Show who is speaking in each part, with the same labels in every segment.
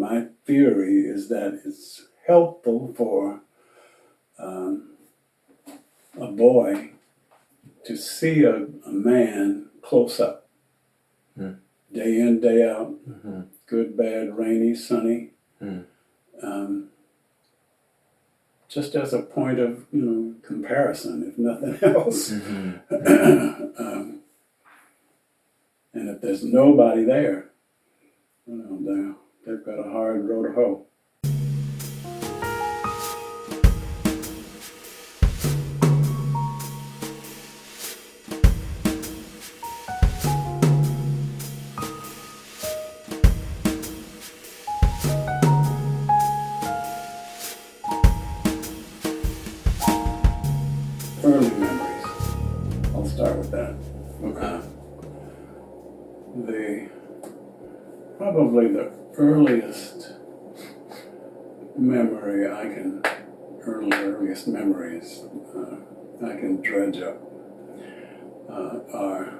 Speaker 1: my theory is that it's helpful for a boy to see a man close up, day in, day out, good, bad, rainy, sunny, just as a point of comparison, if nothing else. And if there's nobody there, they've got a hard row to hoe. Early memories. I'll start with that.
Speaker 2: Okay.
Speaker 1: Probably the earliest memories I can dredge up are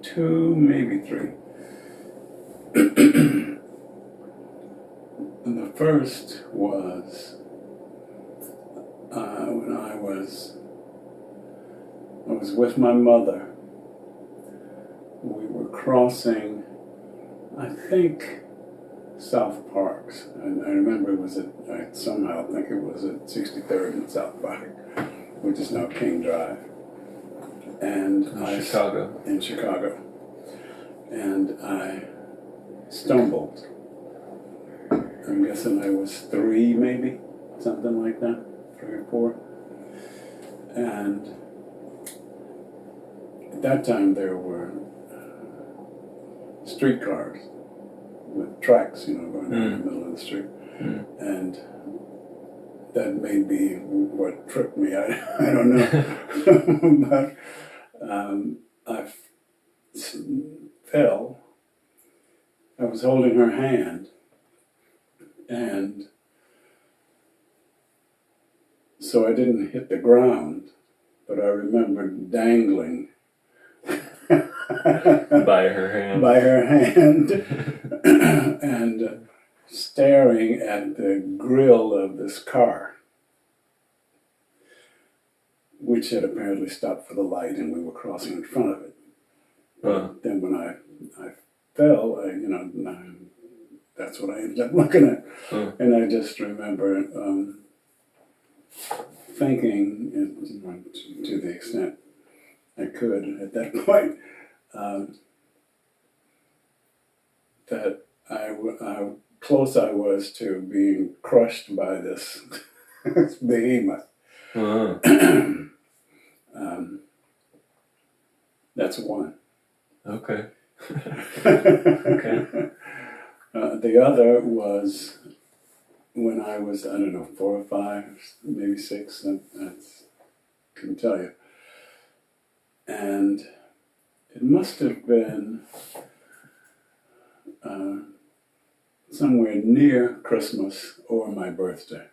Speaker 1: two, maybe three. And the first was when I was with my mother. We were crossing, I think, South Parks. And I remember I somehow think it was at 63rd and South Park, which is now King Drive. And
Speaker 2: in Chicago.
Speaker 1: In Chicago. And I stumbled. I'm guessing I was 3, maybe, something like that, 3 or 4. And at that time there were streetcars with tracks, going down the middle of the street. And that may be what tripped me. I don't know. But I fell. I was holding her hand. And so I didn't hit the ground, but I remember dangling
Speaker 2: by her hand,
Speaker 1: and staring at the grill of this car, which had apparently stopped for the light, and we were crossing in front of it. But then when I fell, that's what I ended up looking at. And I just remember thinking, to the extent I could at that point, that how close I was to being crushed by this behemoth. That's one.
Speaker 2: Okay.
Speaker 1: Okay. The other was when I was, 4 or 5, maybe 6, couldn't tell you. And it must have been somewhere near Christmas or my birthday,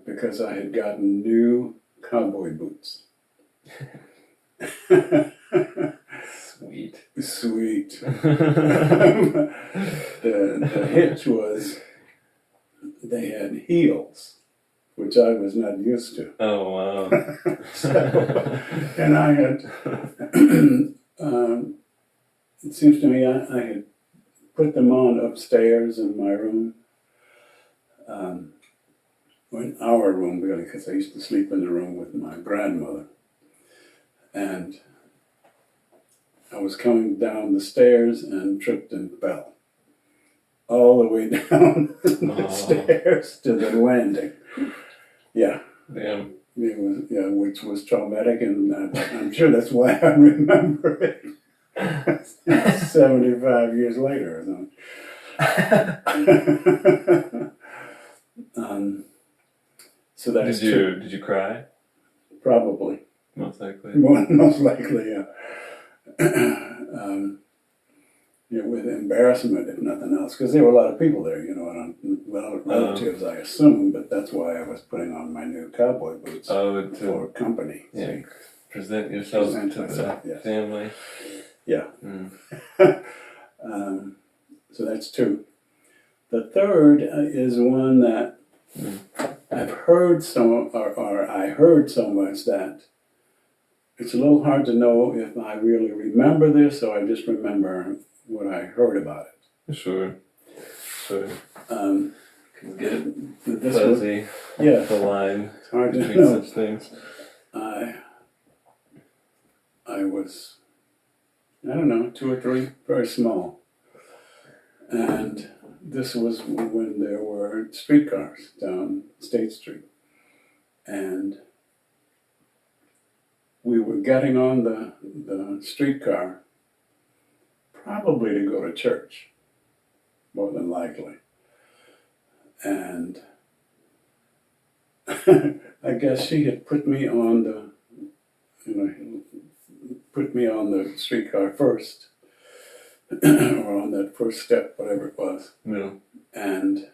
Speaker 1: because I had gotten new cowboy boots. Sweet. The hitch was they had heels, which I was not used to.
Speaker 2: Oh, wow.
Speaker 1: And I had, it seems to me I had put them on upstairs in my room, or in our room, really, because I used to sleep in the room with my grandmother. And I was coming down the stairs and tripped and fell all the way down the stairs to the landing. Yeah.
Speaker 2: Damn.
Speaker 1: It was, which was traumatic, and I'm sure that's why I remember it 75 years later or something. So that's
Speaker 2: Did you cry?
Speaker 1: Probably.
Speaker 2: Most likely.
Speaker 1: Most likely, yeah. With embarrassment, if nothing else, because there were a lot of people there, relatives, I assume, but that's why I was putting on my new cowboy boots for company.
Speaker 2: Yeah, present yourself to
Speaker 1: myself,
Speaker 2: the family.
Speaker 1: Yeah. So that's two. The third is one that I've heard or I heard so much that it's a little hard to know if I really remember this or I just remember what I heard about it.
Speaker 2: Sure. Get
Speaker 1: This
Speaker 2: fuzzy.
Speaker 1: yeah,
Speaker 2: The line
Speaker 1: it's hard to
Speaker 2: between
Speaker 1: know.
Speaker 2: such things.
Speaker 1: I was, I don't know, 2 or 3, very small. And this was when there were streetcars down State Street. And we were getting on the streetcar probably to go to church, more than likely. And I guess she had put me on the streetcar first, or on that first step, whatever it was.
Speaker 2: No.
Speaker 1: And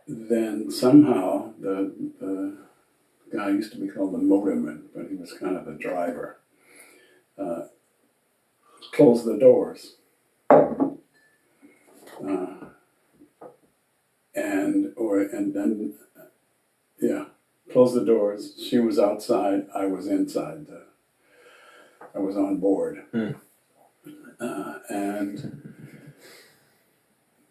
Speaker 1: then somehow the guy used to be called the motorman, but he was kind of the driver, closed the doors. Closed the doors. She was outside. I was inside. I was on board. And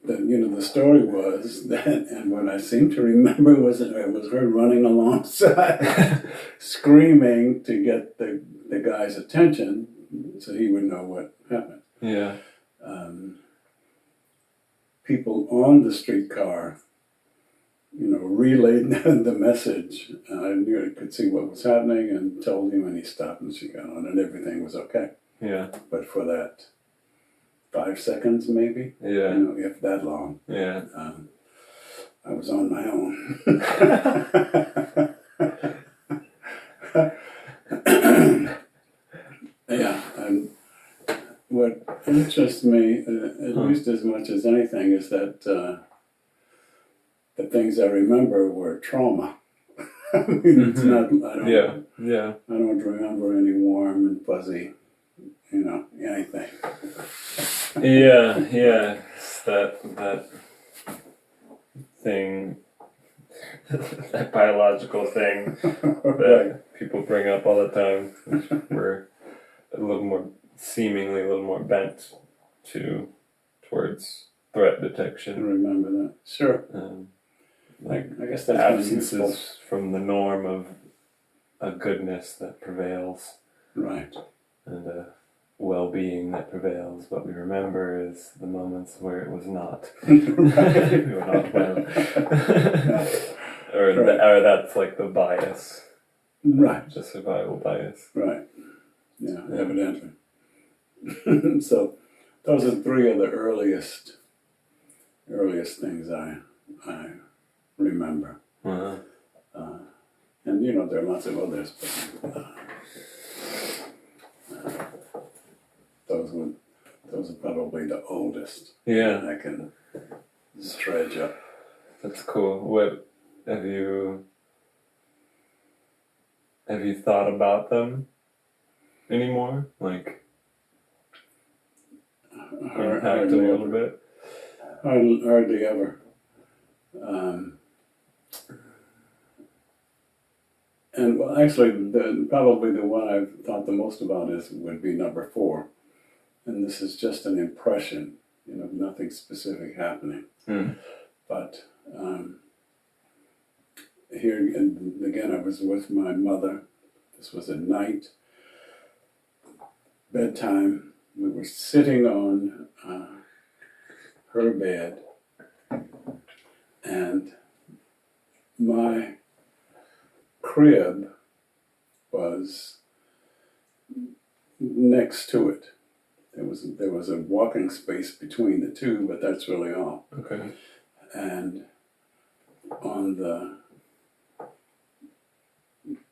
Speaker 1: the story was that, and what I seem to remember was that it was her running alongside, screaming to get the guy's attention so he would know what happened.
Speaker 2: Yeah.
Speaker 1: People on the streetcar, relayed the message. I knew I could see what was happening and told him, and he stopped and she got on, and everything was okay.
Speaker 2: Yeah.
Speaker 1: But for that 5 seconds, maybe,
Speaker 2: Yeah.
Speaker 1: if that long,
Speaker 2: Yeah.
Speaker 1: I was on my own. Yeah, and what interests me, at least as much as anything, is that the things I remember were trauma. I mean, it's not.
Speaker 2: Yeah.
Speaker 1: I don't remember any warm and fuzzy, anything.
Speaker 2: Yeah. It's that thing, that biological thing that people bring up all the time, which we're seemingly a little more bent towards threat
Speaker 1: I
Speaker 2: detection.
Speaker 1: remember that. Sure. I guess that's
Speaker 2: Absences from the norm of a goodness that prevails,
Speaker 1: right,
Speaker 2: and a well-being that prevails. What we remember is the moments where it was not. We were not well. or that's like the bias.
Speaker 1: Right.
Speaker 2: The survival bias.
Speaker 1: Right. Yeah, evidently. So those are 3 of the earliest things I remember.
Speaker 2: Uh-huh.
Speaker 1: And there are lots of others, but those are probably the oldest.
Speaker 2: Yeah.
Speaker 1: I can stretch up.
Speaker 2: That's cool. What have you thought about them anymore? Like unpacked a little bit?
Speaker 1: Hardly ever. And well, actually, probably the one I've thought the most about would be number 4, and this is just an impression, nothing specific happening. But here again, I was with my mother. This was at night, bedtime. We were sitting on her bed, and my crib was next to it. There was a walking space between the two, but that's really all.
Speaker 2: Okay.
Speaker 1: And on the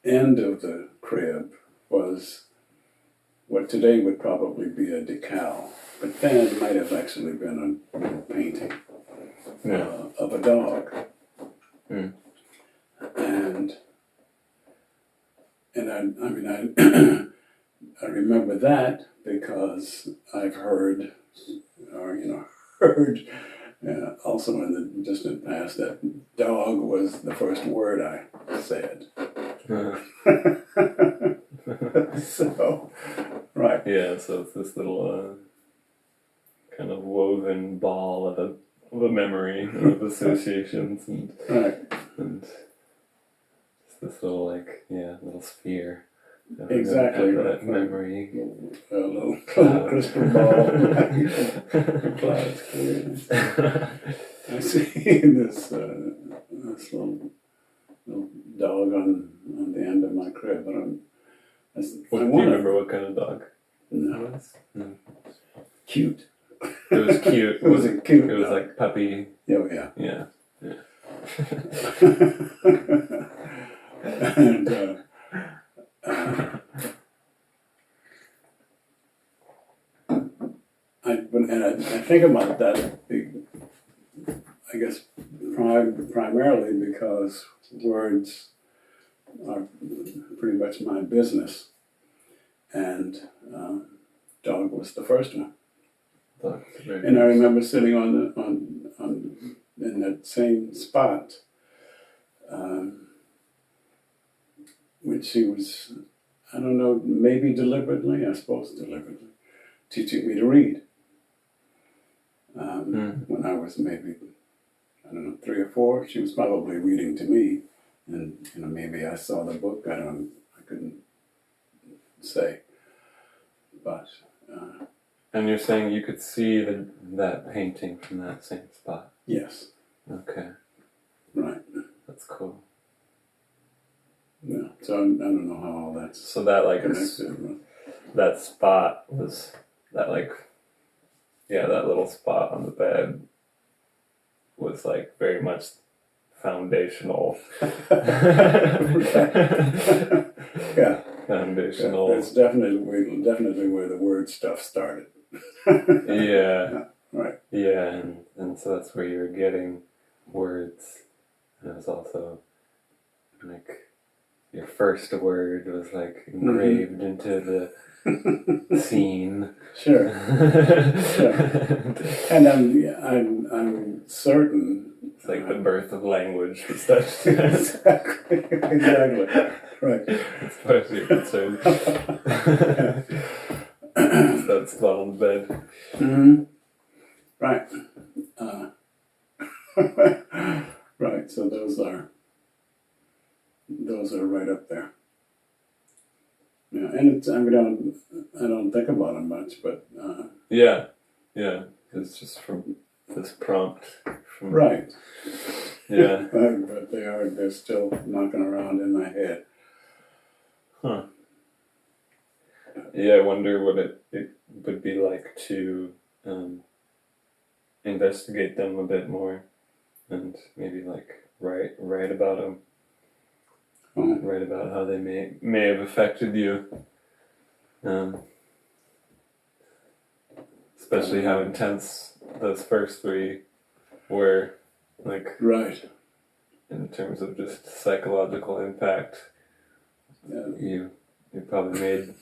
Speaker 1: end of the crib was what today would probably be a decal, but then it might have actually been a little painting of a dog. And I remember that because I've heard or heard also in the distant past that dog was the first word I said. So, right.
Speaker 2: Yeah, so it's this little kind of woven ball of a memory of associations
Speaker 1: Right.
Speaker 2: and it's this little little sphere.
Speaker 1: Exactly.
Speaker 2: Of
Speaker 1: Right.
Speaker 2: that memory.
Speaker 1: A little crystal ball. The clouds clear. I see this little dog on the end of my crib, but
Speaker 2: Do you remember what kind of dog
Speaker 1: No.
Speaker 2: it was? No.
Speaker 1: Cute.
Speaker 2: It was cute.
Speaker 1: It was a cute.
Speaker 2: It was
Speaker 1: dog.
Speaker 2: like puppy.
Speaker 1: Yeah.
Speaker 2: Yeah.
Speaker 1: And I think about that, I guess, primarily because words are pretty much my business, and dog was the first one. And I remember sitting on in that same spot, which she was, I don't know, maybe deliberately, I suppose deliberately, teaching me to read. When I was maybe, I don't know, 3 or 4, she was probably reading to me, and maybe I saw the book. I couldn't say, but.
Speaker 2: And you're saying you could see that painting from that same spot?
Speaker 1: Yes.
Speaker 2: Okay.
Speaker 1: Right.
Speaker 2: That's cool.
Speaker 1: Yeah. So I don't know how all that's
Speaker 2: so that
Speaker 1: connected.
Speaker 2: That spot was that that little spot on the bed was very much foundational.
Speaker 1: Yeah.
Speaker 2: Foundational.
Speaker 1: That's definitely where the word stuff started.
Speaker 2: Yeah.
Speaker 1: Right.
Speaker 2: Yeah, and so that's where you're getting words. And it was also your first word was engraved into the scene.
Speaker 1: Sure. And I'm certain.
Speaker 2: It's like the birth of language was touched.
Speaker 1: Exactly. Right.
Speaker 2: As far as you're concerned. It's that spot on the bed.
Speaker 1: Mm-hmm. Right. Right. So those are right up there. Yeah, and I don't think about them much, but
Speaker 2: yeah, it's just from this prompt.
Speaker 1: Right.
Speaker 2: Yeah.
Speaker 1: But they're still knocking around in my head.
Speaker 2: Huh. Yeah, I wonder what it would be like to investigate them a bit more, and maybe write about them. Write about how they may have affected you. Especially how intense those first 3 were,
Speaker 1: right.
Speaker 2: In terms of just psychological impact.
Speaker 1: Yeah.
Speaker 2: You probably made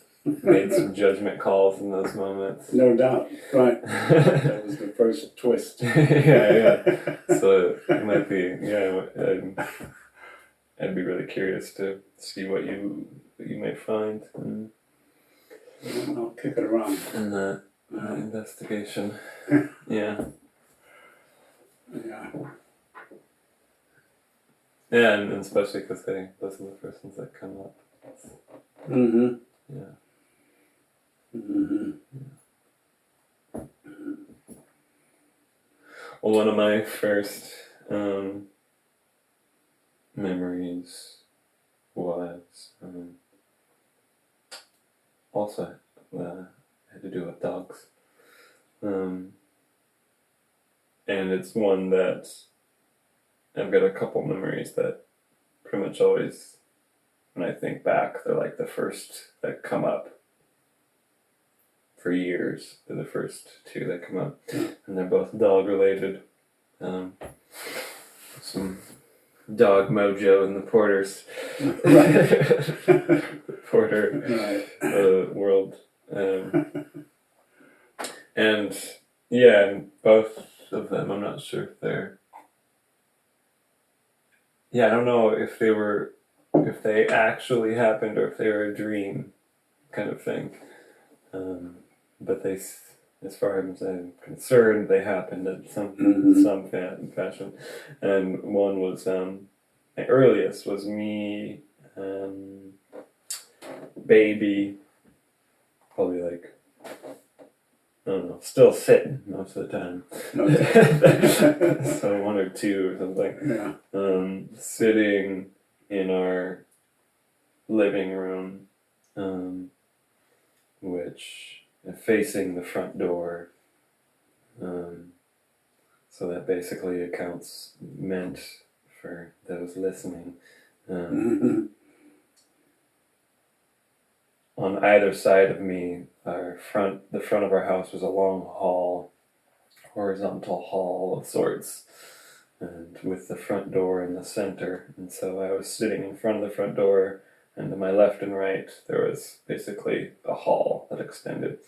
Speaker 2: some judgment calls in those moments.
Speaker 1: No doubt. Right. That was the first twist.
Speaker 2: yeah. So it might be, I'd be really curious to see what you may find
Speaker 1: I'll kick it around.
Speaker 2: in that investigation. Yeah.
Speaker 1: Yeah.
Speaker 2: Yeah, and especially because those are the first ones that come up.
Speaker 1: Mm-hmm.
Speaker 2: Yeah.
Speaker 1: Mm-hmm.
Speaker 2: Well, one of my first memories was also had to do with dogs. And it's one that I've got a couple memories that pretty much always, when I think back, they're the first that come up for years. They're the first 2 that come up. And they're both dog related. Some dog mojo in the Porters.
Speaker 1: Right.
Speaker 2: The Porter
Speaker 1: Right.
Speaker 2: world. And Yeah, and both of them, I'm not sure if they're. Yeah, I don't know if they actually happened or if they were a dream kind of thing. But as far as I'm concerned, they happened in some fashion. And one was my earliest was me, baby, probably like I don't know, still sitting most of the time.
Speaker 1: Okay.
Speaker 2: So 1 or 2 or something.
Speaker 1: Yeah.
Speaker 2: Sitting in our living room, which facing the front door. So that basically accounts meant for those listening.
Speaker 1: Mhm.
Speaker 2: On either side of me, the front of our house was a long hall, horizontal hall of sorts, and with the front door in the center. And so I was sitting in front of the front door, and to my left and right, there was basically a hall that extended.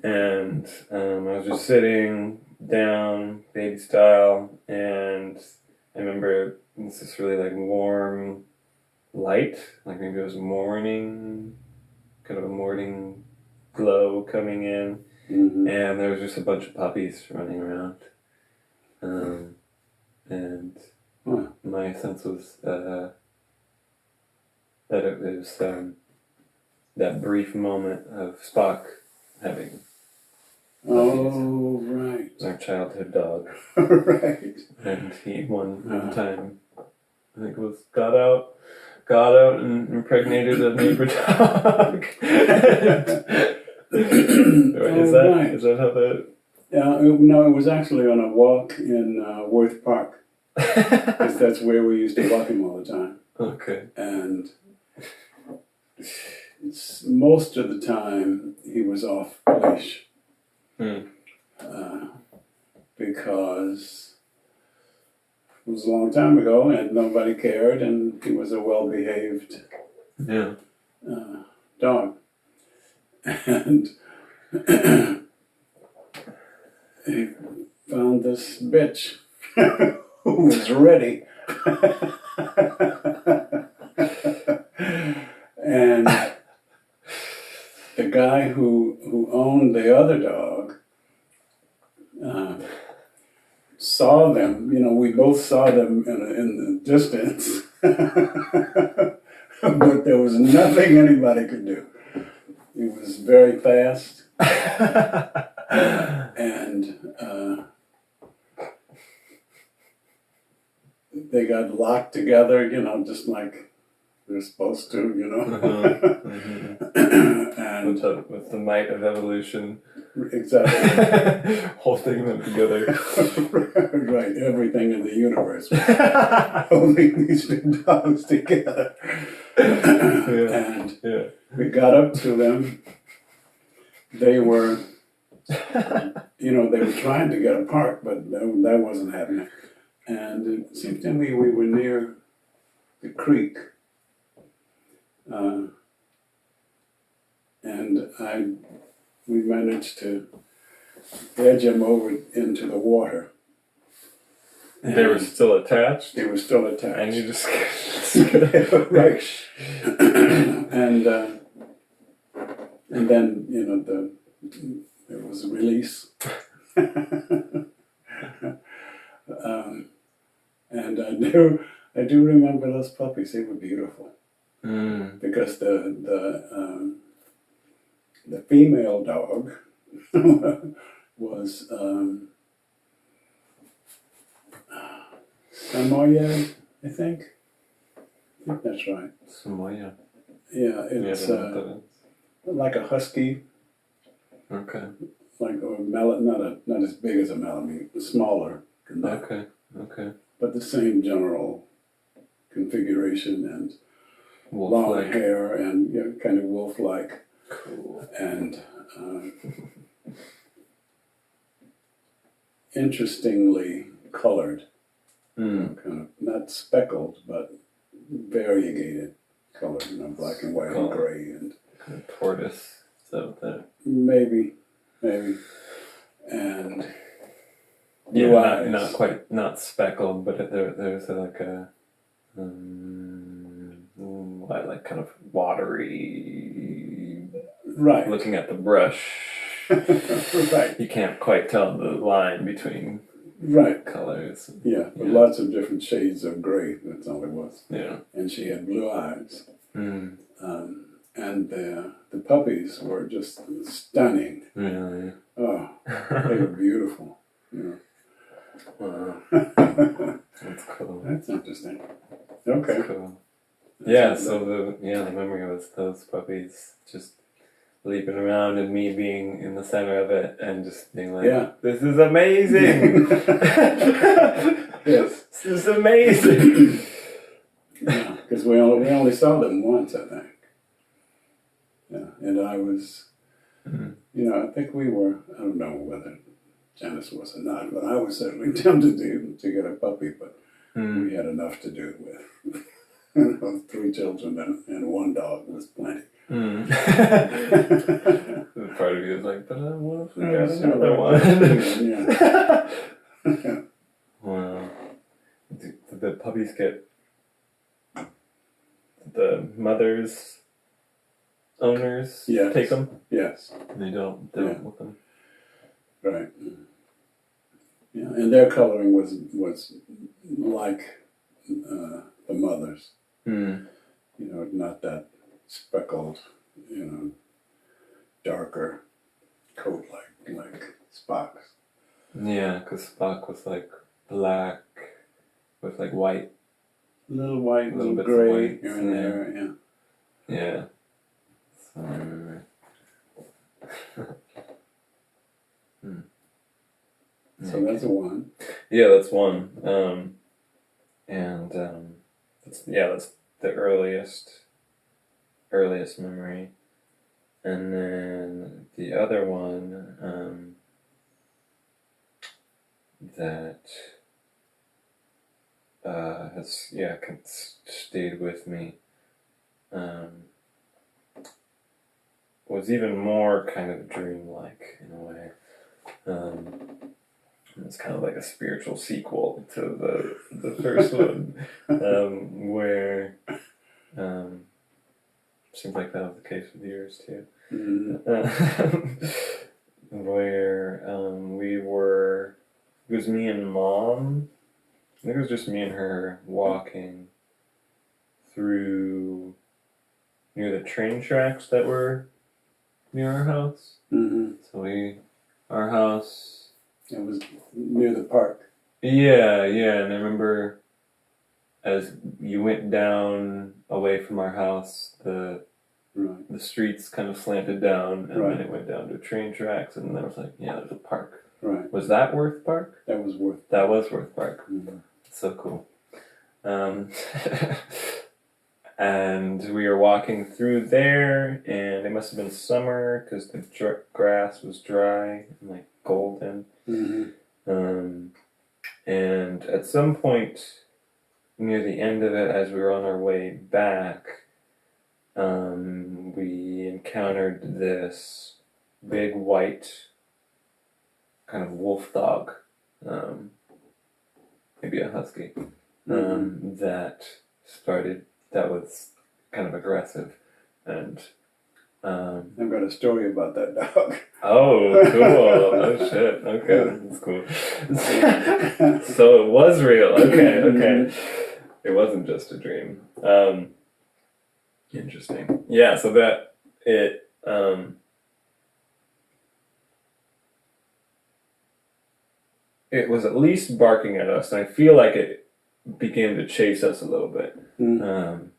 Speaker 2: And I was just sitting down, baby style, and I remember this is really like warm light, like maybe it was morning, kind of a morning glow coming in, and there was just a bunch of puppies running around. And my sense was that it was that brief moment of Spock having puppies.
Speaker 1: Oh, right.
Speaker 2: Our childhood dog.
Speaker 1: Right.
Speaker 2: And he one time, I think it was got out and impregnated a neighbor dog. Is that how that?
Speaker 1: No, it was actually on a walk in Worth Park, because that's where we used to walk him all the time.
Speaker 2: Okay.
Speaker 1: And most of the time he was off leash, because it was a long time ago and nobody cared, and he was a well-behaved dog. And he found this bitch who was ready. And the guy who owned the other dog saw them. We both saw them in the distance, but there was nothing anybody could do. He was very fast, and they got locked together, just like they're supposed to, And
Speaker 2: with the might of evolution,
Speaker 1: exactly,
Speaker 2: holding them together.
Speaker 1: Right, everything in the universe was holding these two dogs together. And we got up to them. They were, they were trying to get apart, but that wasn't happening. And it seemed to me we were near the creek. And we managed to edge him over into the water.
Speaker 2: And they were still attached?
Speaker 1: They were still attached.
Speaker 2: And you just...
Speaker 1: Right. And then, there was a release. And I do remember those puppies. They were beautiful. Because the female dog was Samoyed, I think. I think that's right.
Speaker 2: Samoyed.
Speaker 1: Yeah, it's like a husky.
Speaker 2: Okay.
Speaker 1: Like a not as big as a Malamute, but smaller than that.
Speaker 2: Okay.
Speaker 1: But the same general configuration and
Speaker 2: Wolf-like.
Speaker 1: long hair and kind of wolf-like.
Speaker 2: Cool.
Speaker 1: And interestingly colored. Kind of not speckled, but variegated color, black and white and gray and
Speaker 2: kind of tortoise. Is that what that?
Speaker 1: Maybe. And blue
Speaker 2: not,
Speaker 1: eyes.
Speaker 2: not quite, not speckled, but there's like a, like kind of watery,
Speaker 1: Right.
Speaker 2: looking at the brush.
Speaker 1: Right.
Speaker 2: You can't quite tell the line between
Speaker 1: Right.
Speaker 2: colors.
Speaker 1: Yeah, but
Speaker 2: Yeah.
Speaker 1: lots of different shades of gray, that's all it was.
Speaker 2: Yeah.
Speaker 1: And she had blue eyes.
Speaker 2: Mm.
Speaker 1: And the puppies were just stunning.
Speaker 2: Really?
Speaker 1: Oh, they were beautiful. You
Speaker 2: Wow.
Speaker 1: know.
Speaker 2: That's cool.
Speaker 1: That's interesting. Okay.
Speaker 2: That's cool.
Speaker 1: That's
Speaker 2: Yeah,
Speaker 1: interesting.
Speaker 2: so the memory was those puppies just leaping around and me being in the center of it and just being like,
Speaker 1: Yeah.
Speaker 2: this is amazing!
Speaker 1: Yes.
Speaker 2: This is amazing!
Speaker 1: Yeah, because we only saw them once, I think. Yeah, and I was, I think we were, I don't know whether Janice was or not, but I was certainly tempted to get a puppy, but we had enough to do with 3 children and 1 dog was plenty.
Speaker 2: Part of you is like, but what if we
Speaker 1: I
Speaker 2: got
Speaker 1: was
Speaker 2: another
Speaker 1: sure
Speaker 2: one?
Speaker 1: Yeah.
Speaker 2: Wow. Did the puppies get the mother's owners
Speaker 1: Yes.
Speaker 2: take them?
Speaker 1: Yes.
Speaker 2: They don't
Speaker 1: Yeah.
Speaker 2: with them.
Speaker 1: Right. Yeah, and their coloring was like the mother's. Not that speckled, darker coat like Spock's.
Speaker 2: Yeah, because Spock was like black with like white.
Speaker 1: Little white,
Speaker 2: Little
Speaker 1: little
Speaker 2: bits of
Speaker 1: gray
Speaker 2: white,
Speaker 1: here and there. Yeah.
Speaker 2: Yeah. So I remember.
Speaker 1: So that's a 1.
Speaker 2: Yeah, that's 1. That's the earliest memory. And then the other one, that has stayed with me, was even more kind of dreamlike in a way. It's kind of like a spiritual sequel to the first one, where seems like that was the case with yours too. Where it was me and Mom. I think it was just me and her walking through near the train tracks that were near our house. So our house.
Speaker 1: It was near the park.
Speaker 2: Yeah, and I remember as you went down away from our house, the streets kind of slanted down, and then it went down to train tracks, and there was there's a park.
Speaker 1: Right.
Speaker 2: Was that Worth Park?
Speaker 1: That was Worth.
Speaker 2: That was Worth Park. So cool. And we were walking through there, and it must have been summer because the grass was dry and like golden. And at some point near the end of it, as we were on our way back, we encountered this big white kind of wolf dog, maybe a husky, that was kind of aggressive, and
Speaker 1: I've got a story about that dog.
Speaker 2: Oh, cool. Oh, shit. Okay, that's cool. So it was real. Okay. It wasn't just a dream. Interesting. Yeah, so that it was at least barking at us, and I feel like it began to chase us a little bit. And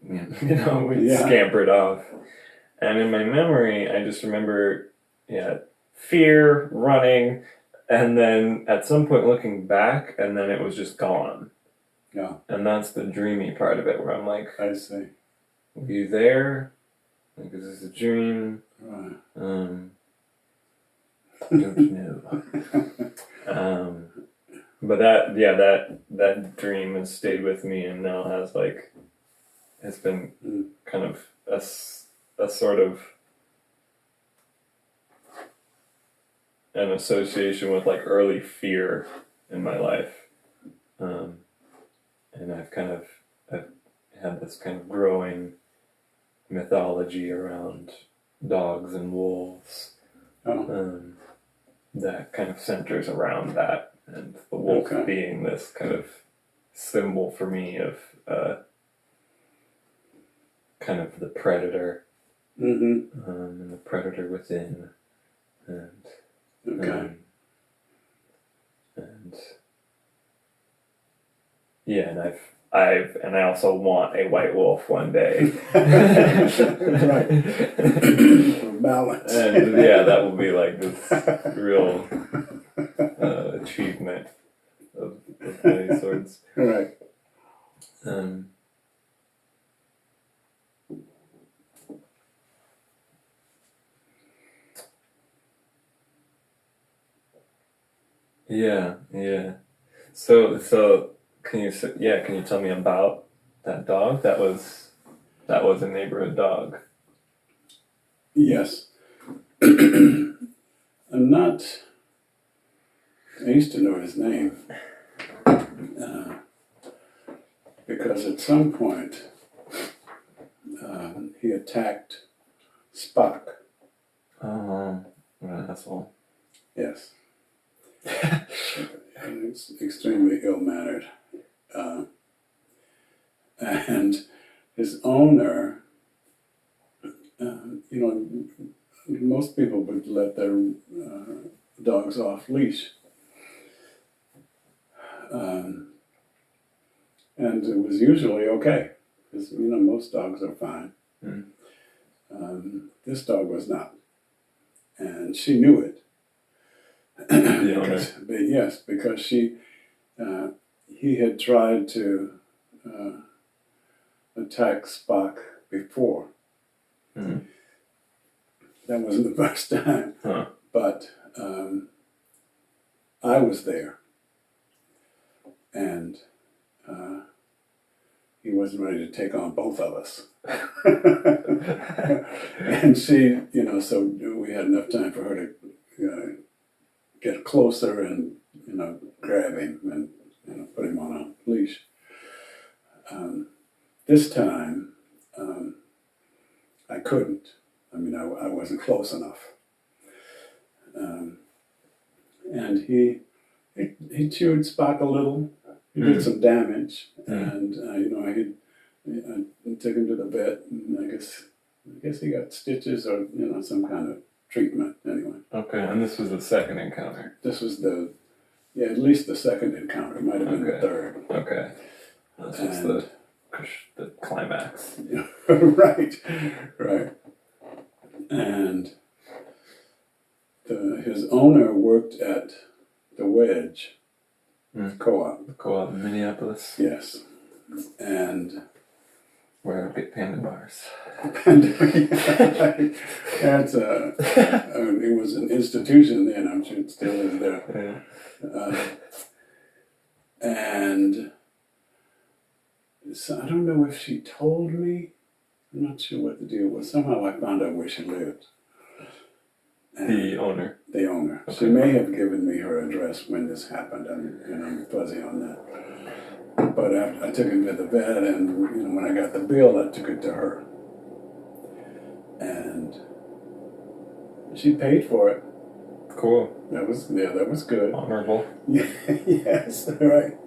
Speaker 2: we scampered off. And in my memory, I just remember, fear, running, and then at some point looking back, and then it was just gone.
Speaker 1: Yeah.
Speaker 2: And that's the dreamy part of it, where I'm like,
Speaker 1: I see.
Speaker 2: Were you there? Like, is this a dream?
Speaker 1: Right.
Speaker 2: Don't know. But that dream has stayed with me, and now has been kind of a sort of an association with like early fear in my life, and I've had this kind of growing mythology around dogs and wolves. That kind of centers around that, and the wolf being this kind of symbol for me of kind of the predator, and the predator within, and and yeah, and I also want a white wolf one day.
Speaker 1: Right. Balance.
Speaker 2: And yeah, that will be like this real achievement of many sorts.
Speaker 1: Right. Yeah. So can you tell me about that dog? That was a neighborhood dog. Yes. I used to know his name because at some point he attacked Spock.
Speaker 2: Oh, what an asshole.
Speaker 1: Yes. It's extremely ill-mannered. And his owner, most people would let their dogs off leash. And it was usually okay, because, most dogs are fine. This dog was not. And she knew it.
Speaker 2: The owner.
Speaker 1: Yes, because he had tried to attack Spock before. That wasn't the first time, but I was there, and he wasn't ready to take on both of us. And she, so we had enough time for her to get closer and, grab him and put him on a leash. This time, I couldn't. I wasn't close enough. And he chewed Spock a little. He did some damage, and I took him to the vet, and I guess he got stitches or some kind of treatment anyway.
Speaker 2: Okay, and this was the second encounter.
Speaker 1: This was at least the second encounter. It might have been the third.
Speaker 2: Okay, this was the climax.
Speaker 1: Right. And his owner worked at the Wedge co-op.
Speaker 2: The co-op in Minneapolis.
Speaker 1: Yes. And
Speaker 2: where I get panda bars.
Speaker 1: It was an institution then. I'm sure it still is there.
Speaker 2: Yeah.
Speaker 1: And so I don't know if she told me. I'm not sure what the deal was. Somehow I found out where she lived. And
Speaker 2: the owner.
Speaker 1: The owner.
Speaker 2: Okay.
Speaker 1: She may have given me her address when this happened. I'm fuzzy on that. But after I took him to the vet, and when I got the bill, I took it to her, and she paid for it.
Speaker 2: Cool.
Speaker 1: That was good.
Speaker 2: Honorable.
Speaker 1: Yes, right.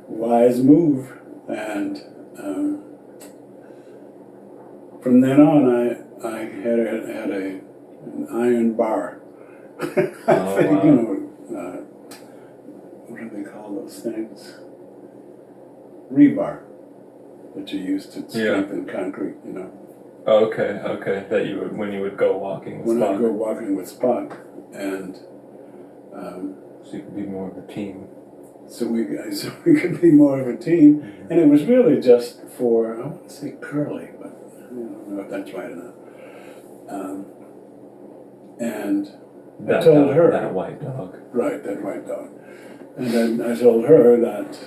Speaker 1: Wise move. And from then on, I had an iron bar.
Speaker 2: Wow.
Speaker 1: What do they call those things? Rebar that you use to strengthen concrete.
Speaker 2: Oh, okay. That you would when you would go walking with
Speaker 1: when
Speaker 2: Spock.
Speaker 1: I go walking with Spock, and
Speaker 2: so you could be more of a team.
Speaker 1: So we could be more of a team, and it was really just for, I want to say Curly, but I don't know if that's right or not. And I told her
Speaker 2: that white dog.
Speaker 1: Right, that white dog, and then I told her that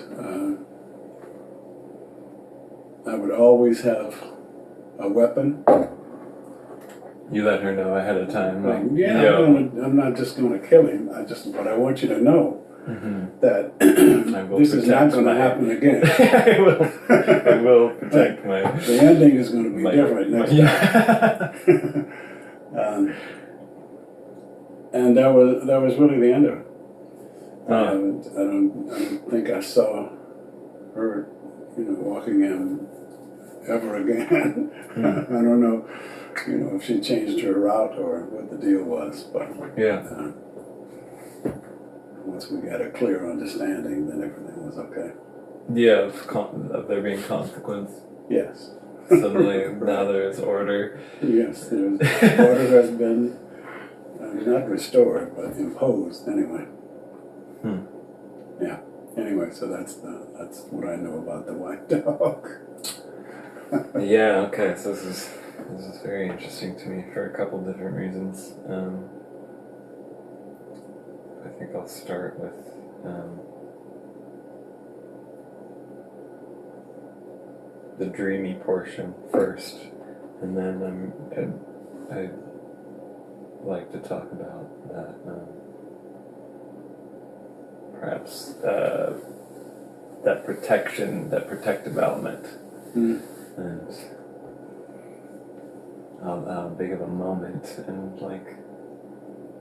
Speaker 1: I would always have a weapon
Speaker 2: You let her know ahead of time, like,
Speaker 1: yeah,
Speaker 2: yo.
Speaker 1: I'm not just going to kill him. But I want you to know that
Speaker 2: I will
Speaker 1: this is not
Speaker 2: protect
Speaker 1: going to
Speaker 2: my-
Speaker 1: happen again.
Speaker 2: I will prect my.
Speaker 1: The ending is going to be different next time.
Speaker 2: Yeah.
Speaker 1: And that was really the end of it.
Speaker 2: Huh.
Speaker 1: I don't think I saw her, walking in ever again. I don't know, if she changed her route or what the deal was, but
Speaker 2: Yeah.
Speaker 1: once we got a clear understanding, then everything was okay.
Speaker 2: Yeah, of there being consequence.
Speaker 1: Yes.
Speaker 2: Suddenly, now there's order.
Speaker 1: Yes, order has been not restored, but imposed anyway. Yeah. Anyway, so that's what I know about the white dog.
Speaker 2: Yeah. Okay. So this is very interesting to me for a couple different reasons. I think I'll start with the dreamy portion first, and then I'd like to talk about that perhaps that protective element, and how big of a moment and like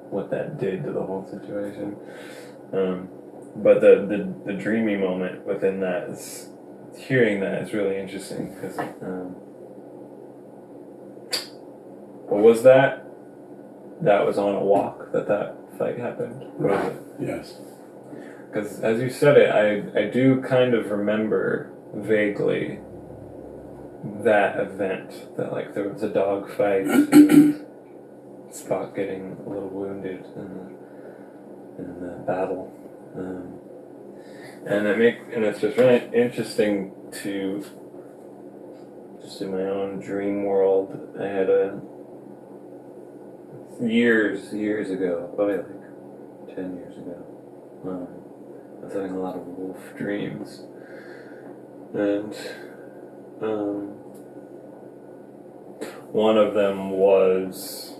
Speaker 2: what that did to the whole situation. But the dreamy moment within that is hearing that is really interesting because what was that? That was on a walk that fight happened. What was it?
Speaker 1: Yes.
Speaker 2: Because as you said it, I do kind of remember vaguely that event, that like there was a dog fight and Spock getting a little wounded in the battle, and it's just really interesting to just in my own dream world. I had years ago, probably like 10 years ago. I was having a lot of wolf dreams, and one of them was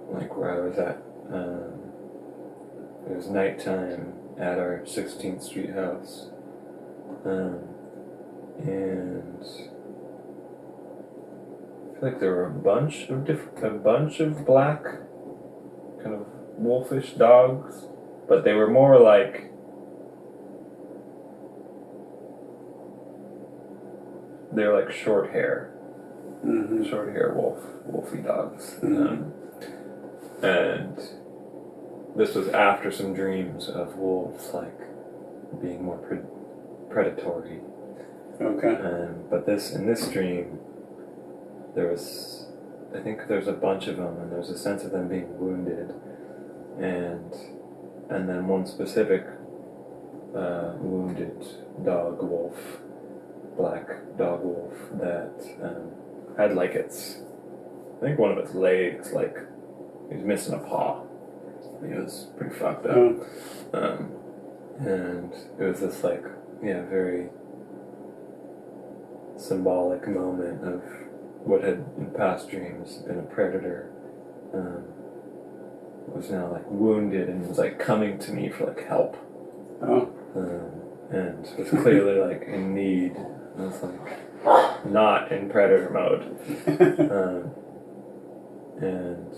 Speaker 2: like where I was at. It was nighttime at our 16th Street house, and I feel like there were a bunch of black, kind of wolfish dogs, but they were more like they were like short hair wolfy dogs. And this was after some dreams of wolves like being more predatory.
Speaker 1: Okay.
Speaker 2: But in this dream, I think there's a bunch of them, and there's a sense of them being wounded, and then one specific wounded black dog wolf that had like I think one of its legs, like he was missing a paw. He was pretty fucked up. And it was this like, very symbolic moment of what had in past dreams been a predator, was now like wounded and was like coming to me for like help. And was clearly like in need. I was like not in predator mode. And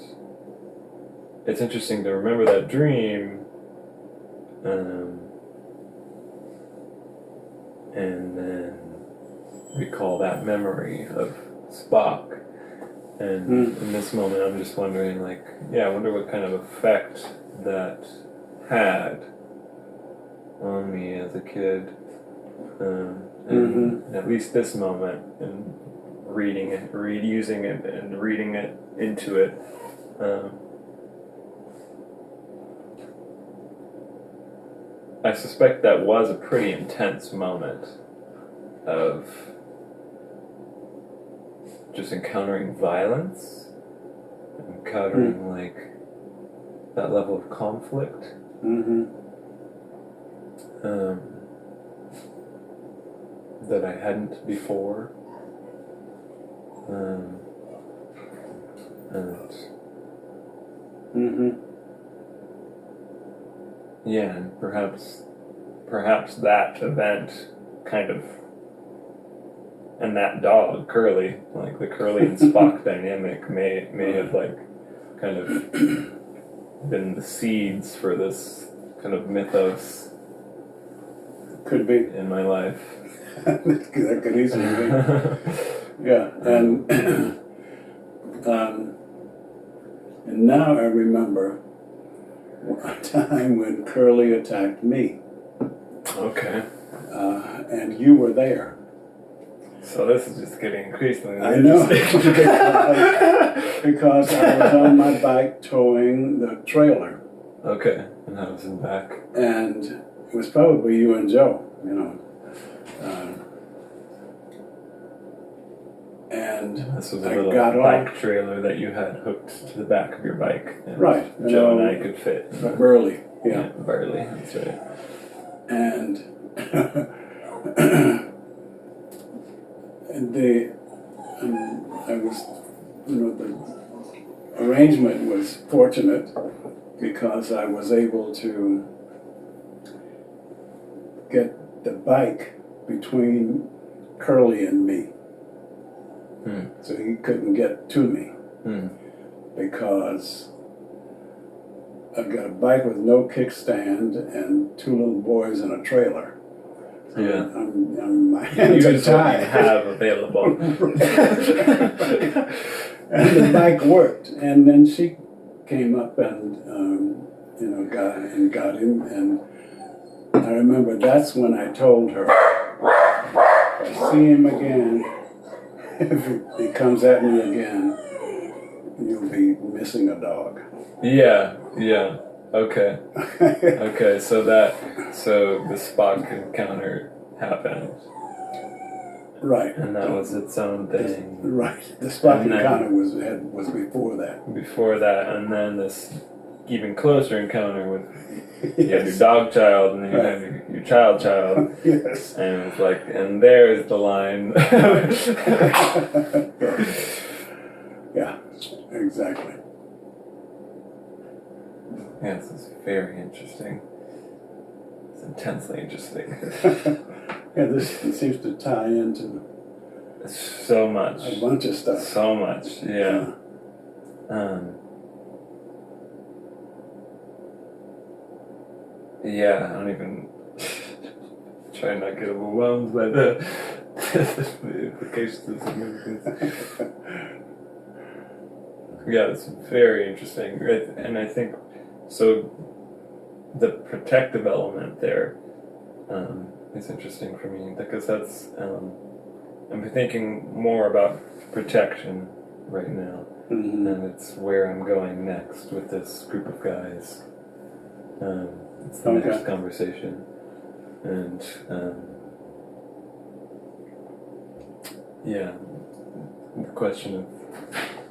Speaker 2: it's interesting to remember that dream, and then recall that memory of Spock. And in this moment, I'm just wondering, like, I wonder what kind of effect that had on me as a kid. And at least this moment, and reading it, using it, and reading it into it. I suspect that was a pretty intense moment of just encountering violence, encountering like that level of conflict. That I hadn't before. And
Speaker 1: Mm-hmm.
Speaker 2: yeah, and perhaps that event kind of, and that dog, Curly, like the Curly and Spock dynamic may have like kind of been the seeds for this kind of mythos
Speaker 1: Could be.
Speaker 2: in my life.
Speaker 1: That could easily be. Yeah, and and now I remember a time when Curly attacked me,
Speaker 2: Okay.
Speaker 1: and you were there.
Speaker 2: So this is just getting increasingly
Speaker 1: I know,
Speaker 2: interesting.
Speaker 1: because I was on my bike towing the trailer,
Speaker 2: Okay, and I was in back.
Speaker 1: and it was probably you and Joe, you know. And
Speaker 2: This was a
Speaker 1: I
Speaker 2: little
Speaker 1: got
Speaker 2: bike
Speaker 1: off.
Speaker 2: trailer that you had hooked to the back of your bike. And
Speaker 1: Right.
Speaker 2: Joe and I could fit.
Speaker 1: Burley, yeah.
Speaker 2: Barely, that's right.
Speaker 1: And and I was, you know, the arrangement was fortunate because I was able to get the bike between Curly and me. So he couldn't get to me because I've got a bike with no kickstand and two little boys in a trailer. So
Speaker 2: Yeah.
Speaker 1: my hands are
Speaker 2: Use what you
Speaker 1: tied.
Speaker 2: have available.
Speaker 1: And the bike worked, and then she came up and you know, got him, and I remember that's when I told her, if I see him again, if he comes at me again, you'll be missing a dog.
Speaker 2: Yeah. Okay. Okay, so the Spock encounter happened.
Speaker 1: Right.
Speaker 2: And that was its own thing.
Speaker 1: Right. The Spock
Speaker 2: And then-
Speaker 1: encounter was before that.
Speaker 2: Before that, and then this even closer encounter with you have your
Speaker 1: Yes.
Speaker 2: dog child and then you
Speaker 1: Right.
Speaker 2: have your child.
Speaker 1: Yes.
Speaker 2: And it's like, and there's the line.
Speaker 1: Yeah, exactly.
Speaker 2: Yes, it's very interesting. It's intensely interesting.
Speaker 1: Yeah, this seems to tie into
Speaker 2: So much.
Speaker 1: a bunch of stuff.
Speaker 2: So much, yeah. Yeah, I don't even try and not get overwhelmed by the implications of significance. Yeah, it's very interesting. And I think, so the protective element there is interesting for me because that's, I'm thinking more about protection right now.
Speaker 1: Mm-hmm.
Speaker 2: And it's where I'm going next with this group of guys. It's the next conversation. And yeah, the question of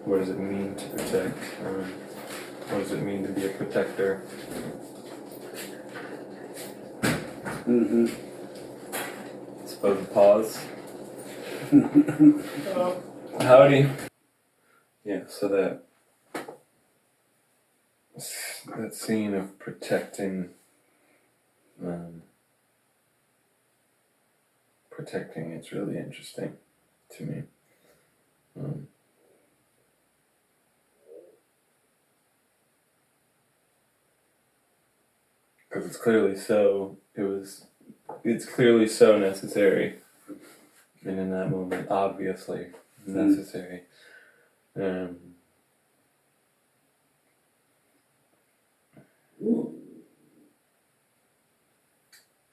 Speaker 2: what does it mean to protect? What does it mean to be a protector?
Speaker 1: Mm-hmm.
Speaker 2: I suppose a pause. Howdy. Yeah, so that scene of protecting, it's really interesting to me. Because it's clearly so necessary, and in that moment, obviously necessary.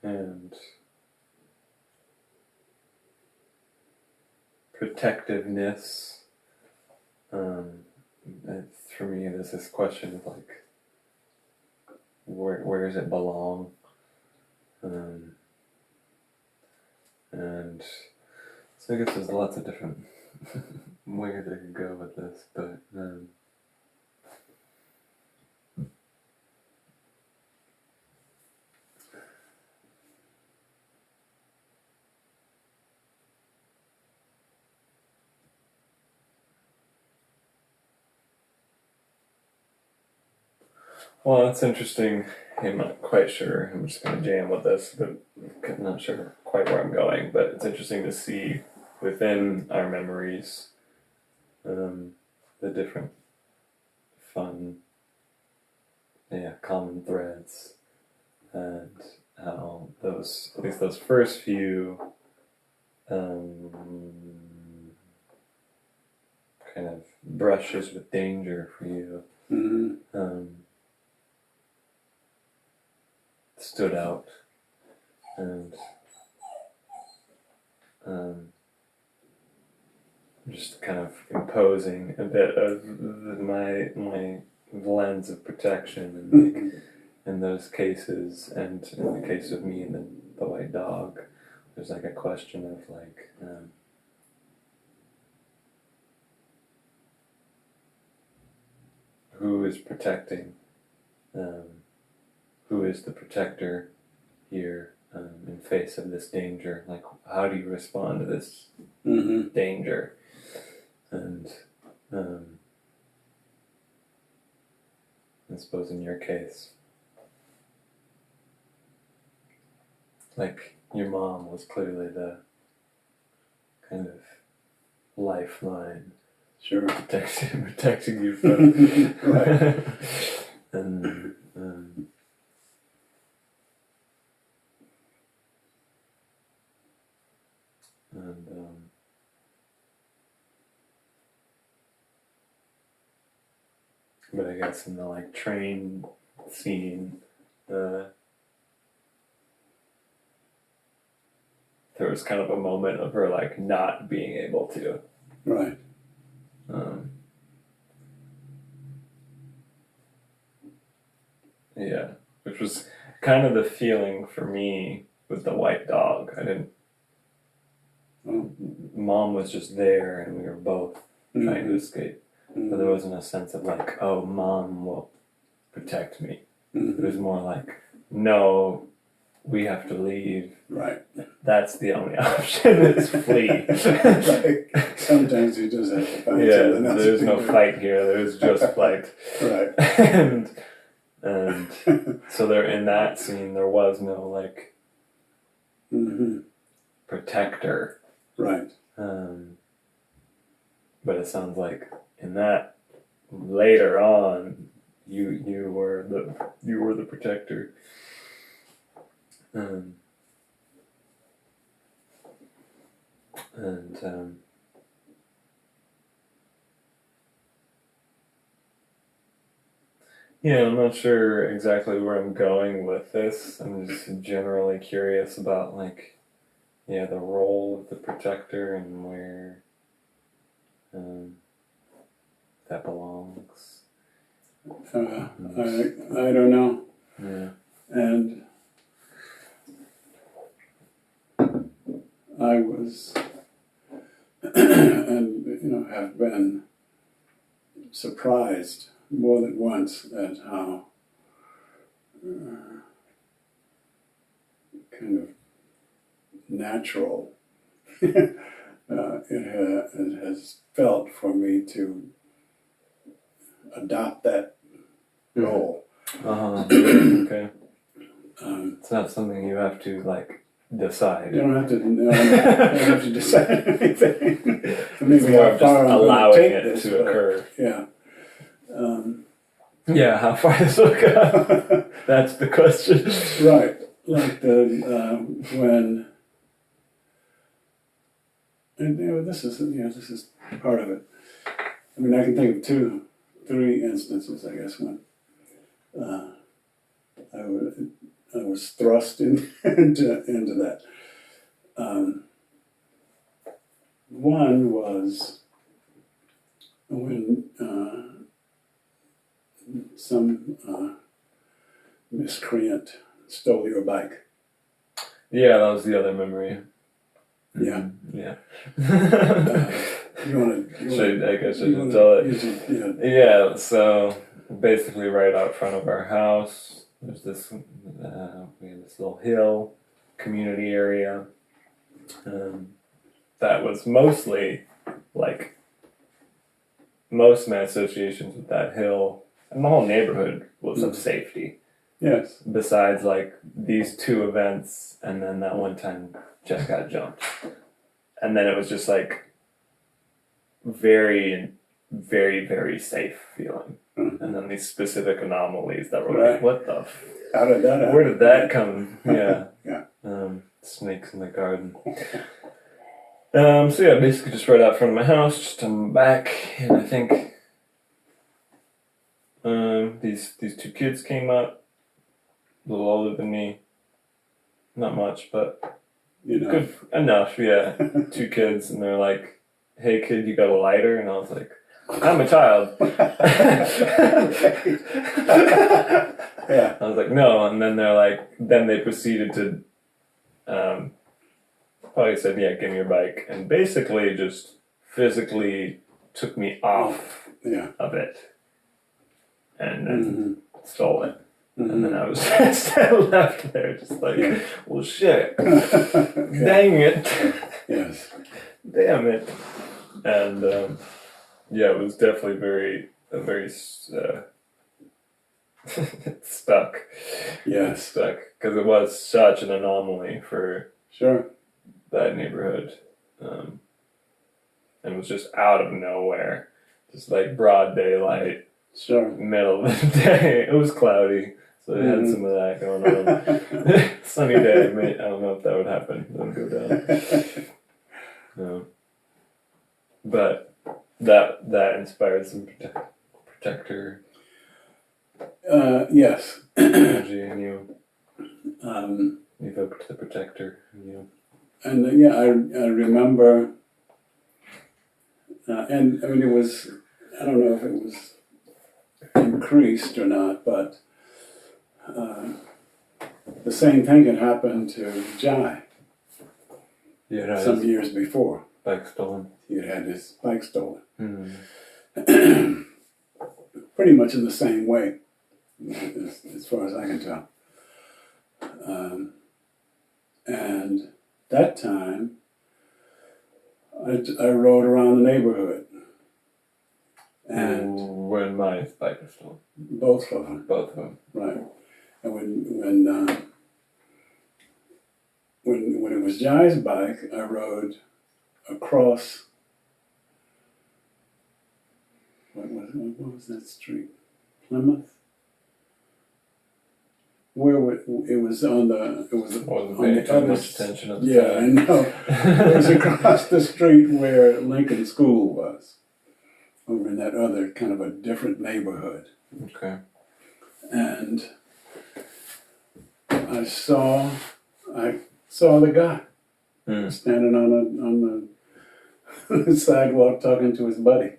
Speaker 2: And protectiveness, for me, there's this question of like, where does it belong? And so I guess there's lots of different ways I could go with this, but Well, that's interesting. I'm not quite sure. I'm just going to jam with this, but I'm not sure quite where I'm going. But it's interesting to see within our memories the different fun, common threads, and how those, at least those first few, kind of brushes with danger for you, stood out, and just kind of imposing a bit of my lens of protection, and like in those cases, and in the case of me and the white dog, there's like a question of like who is protecting, who is the protector here, in face of this danger? Like, how do you respond to this danger? And I suppose in your case, like, your mom was clearly the kind of lifeline,
Speaker 1: Sure.
Speaker 2: protecting you from
Speaker 1: Right.
Speaker 2: and but I guess in the like train scene, there was kind of a moment of her like not being able to.
Speaker 1: Right.
Speaker 2: Yeah, which was kind of the feeling for me with the white dog. I didn't. Mom was just there, and we were both trying to escape. But there wasn't a sense of like, oh, mom will protect me. It was more like, no, we have to leave.
Speaker 1: Right.
Speaker 2: That's the only option. Is flee.
Speaker 1: Right. Sometimes you just have to find something else.
Speaker 2: There's no fight here. There's just flight.
Speaker 1: Right.
Speaker 2: and so there, in that scene, there was no like protector.
Speaker 1: Right.
Speaker 2: But it sounds like in that later on, you were the protector. Yeah, I'm not sure exactly where I'm going with this. I'm just generally curious about like, the role of the protector and where that belongs.
Speaker 1: I don't know.
Speaker 2: Yeah.
Speaker 1: And I was, and have been surprised more than once at how kind of natural it has felt for me to adopt that role.
Speaker 2: Okay. It's not something you have to like decide.
Speaker 1: You don't have to decide anything.
Speaker 2: It's more of just allowing it to occur.
Speaker 1: Yeah.
Speaker 2: How far this will go? That's the question.
Speaker 1: Right. Like when, and this is part of it. I mean, I can think of 3 instances, I guess, when I was thrust into that. One was when some miscreant stole your bike.
Speaker 2: Yeah, that was the other memory.
Speaker 1: Yeah.
Speaker 2: Yeah.
Speaker 1: I
Speaker 2: guess I should tell it. Yeah, so basically right out front of our house, there's this, we have this little hill, community area, that was mostly, like, most of my associations with that hill And the whole neighborhood was of safety.
Speaker 1: Yes.
Speaker 2: Besides, like, these two events, and then that one time Jeff got jumped. And then it was just, like, very, very, very safe feeling. And then these specific anomalies that were like, what the
Speaker 1: How did that happen?
Speaker 2: where did that come? Yeah.
Speaker 1: Yeah.
Speaker 2: Snakes in the garden. So yeah, basically just right out front of my house, just on my back, and I think these two kids came up, a little older than me, not much, but good enough, yeah. Two kids, and they're like, "Hey kid, you got a lighter?" And I was like, "I'm a child."
Speaker 1: Yeah.
Speaker 2: I was like, "No," and then they're like, then they proceeded to probably said, "Yeah, give me your bike," and basically just physically took me off of it, and then stole it, and then I was just left there, just like, well, shit, dang it,
Speaker 1: Yes,
Speaker 2: damn it, and yeah, it was definitely very stuck, stuck, because it was such an anomaly for that neighborhood, and it was just out of nowhere, just like broad daylight, middle of the day. It was cloudy, so it had some of that going on. Sunny day, I don't know if that would happen. It would go down. No. But that inspired some protector
Speaker 1: yes.
Speaker 2: energy in you. Evoked the protector in you.
Speaker 1: And I remember, and I mean, it was, I don't know if it was increased or not, but the same thing had happened to Jai some years before.
Speaker 2: Bike stolen.
Speaker 1: He had his bike stolen.
Speaker 2: Mm.
Speaker 1: Pretty much in the same way, as far as I can tell. And that time, I rode around the neighborhood. And
Speaker 2: when my bike was stolen.
Speaker 1: Both of them.
Speaker 2: Both of them.
Speaker 1: Right. And when it was Jai's bike, I rode across. What was that street? Plymouth. Where it was on the
Speaker 2: Wasn't paying too much attention at the time.
Speaker 1: Yeah, I know. It was across the street where Lincoln School was, over in that other kind of a different neighborhood.
Speaker 2: Okay.
Speaker 1: And I saw the guy standing on the sidewalk talking to his buddy.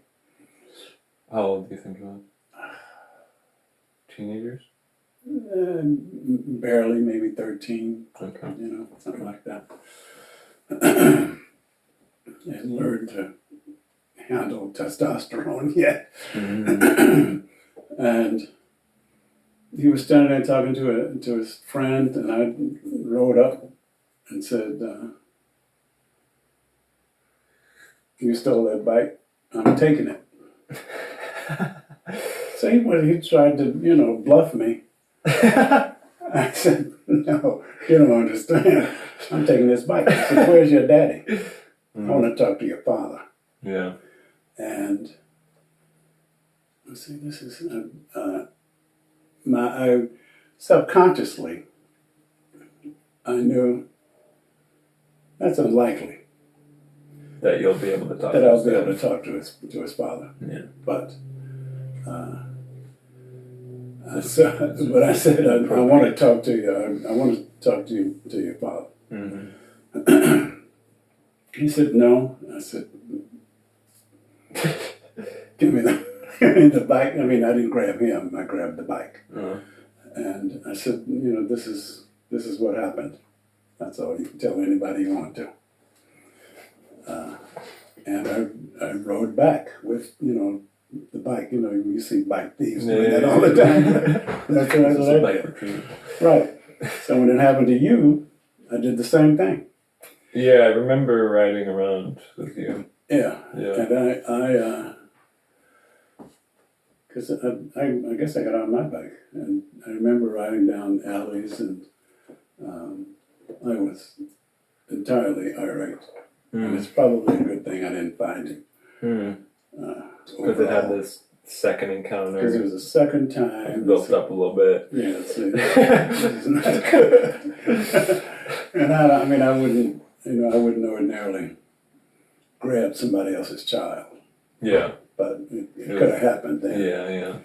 Speaker 2: How old do you think he was? Teenagers?
Speaker 1: Barely, maybe 13.
Speaker 2: Okay.
Speaker 1: Something like that. And learned to handle testosterone yet. And he was standing there talking to his friend, and I rode up and said, "You stole that bike. I'm taking it." So he tried to, bluff me. I said, "No, you don't understand. I'm taking this bike." I said, "Where's your daddy? I want to talk to your father."
Speaker 2: Yeah.
Speaker 1: And I say, this is I subconsciously, I knew that's unlikely.
Speaker 2: That you'll be able to talk.
Speaker 1: That I'll be able to talk to his father.
Speaker 2: Yeah.
Speaker 1: But I said, I want to talk to you. I want to talk to your father.
Speaker 2: Mm-hmm.
Speaker 1: He said no. I said, give me the bike. I mean, I didn't grab him. I grabbed the bike. And I said, this is what happened. That's all. You can tell anybody you want to. And I rode back with, the bike. You see bike thieves doing that all the time. That's what I did. Right. So when it happened to you, I did the same thing.
Speaker 2: Yeah, I remember riding around with you.
Speaker 1: Yeah. And I because I guess I got on my bike, and I remember riding down alleys, and I was entirely irate. And it's probably a good thing I didn't find him.
Speaker 2: Because it had this second encounter.
Speaker 1: Because it was the second time.
Speaker 2: It built up a little bit.
Speaker 1: Yeah, it's not good. And I mean, I wouldn't ordinarily grab somebody else's child.
Speaker 2: Yeah.
Speaker 1: But it could have happened then.
Speaker 2: Yeah.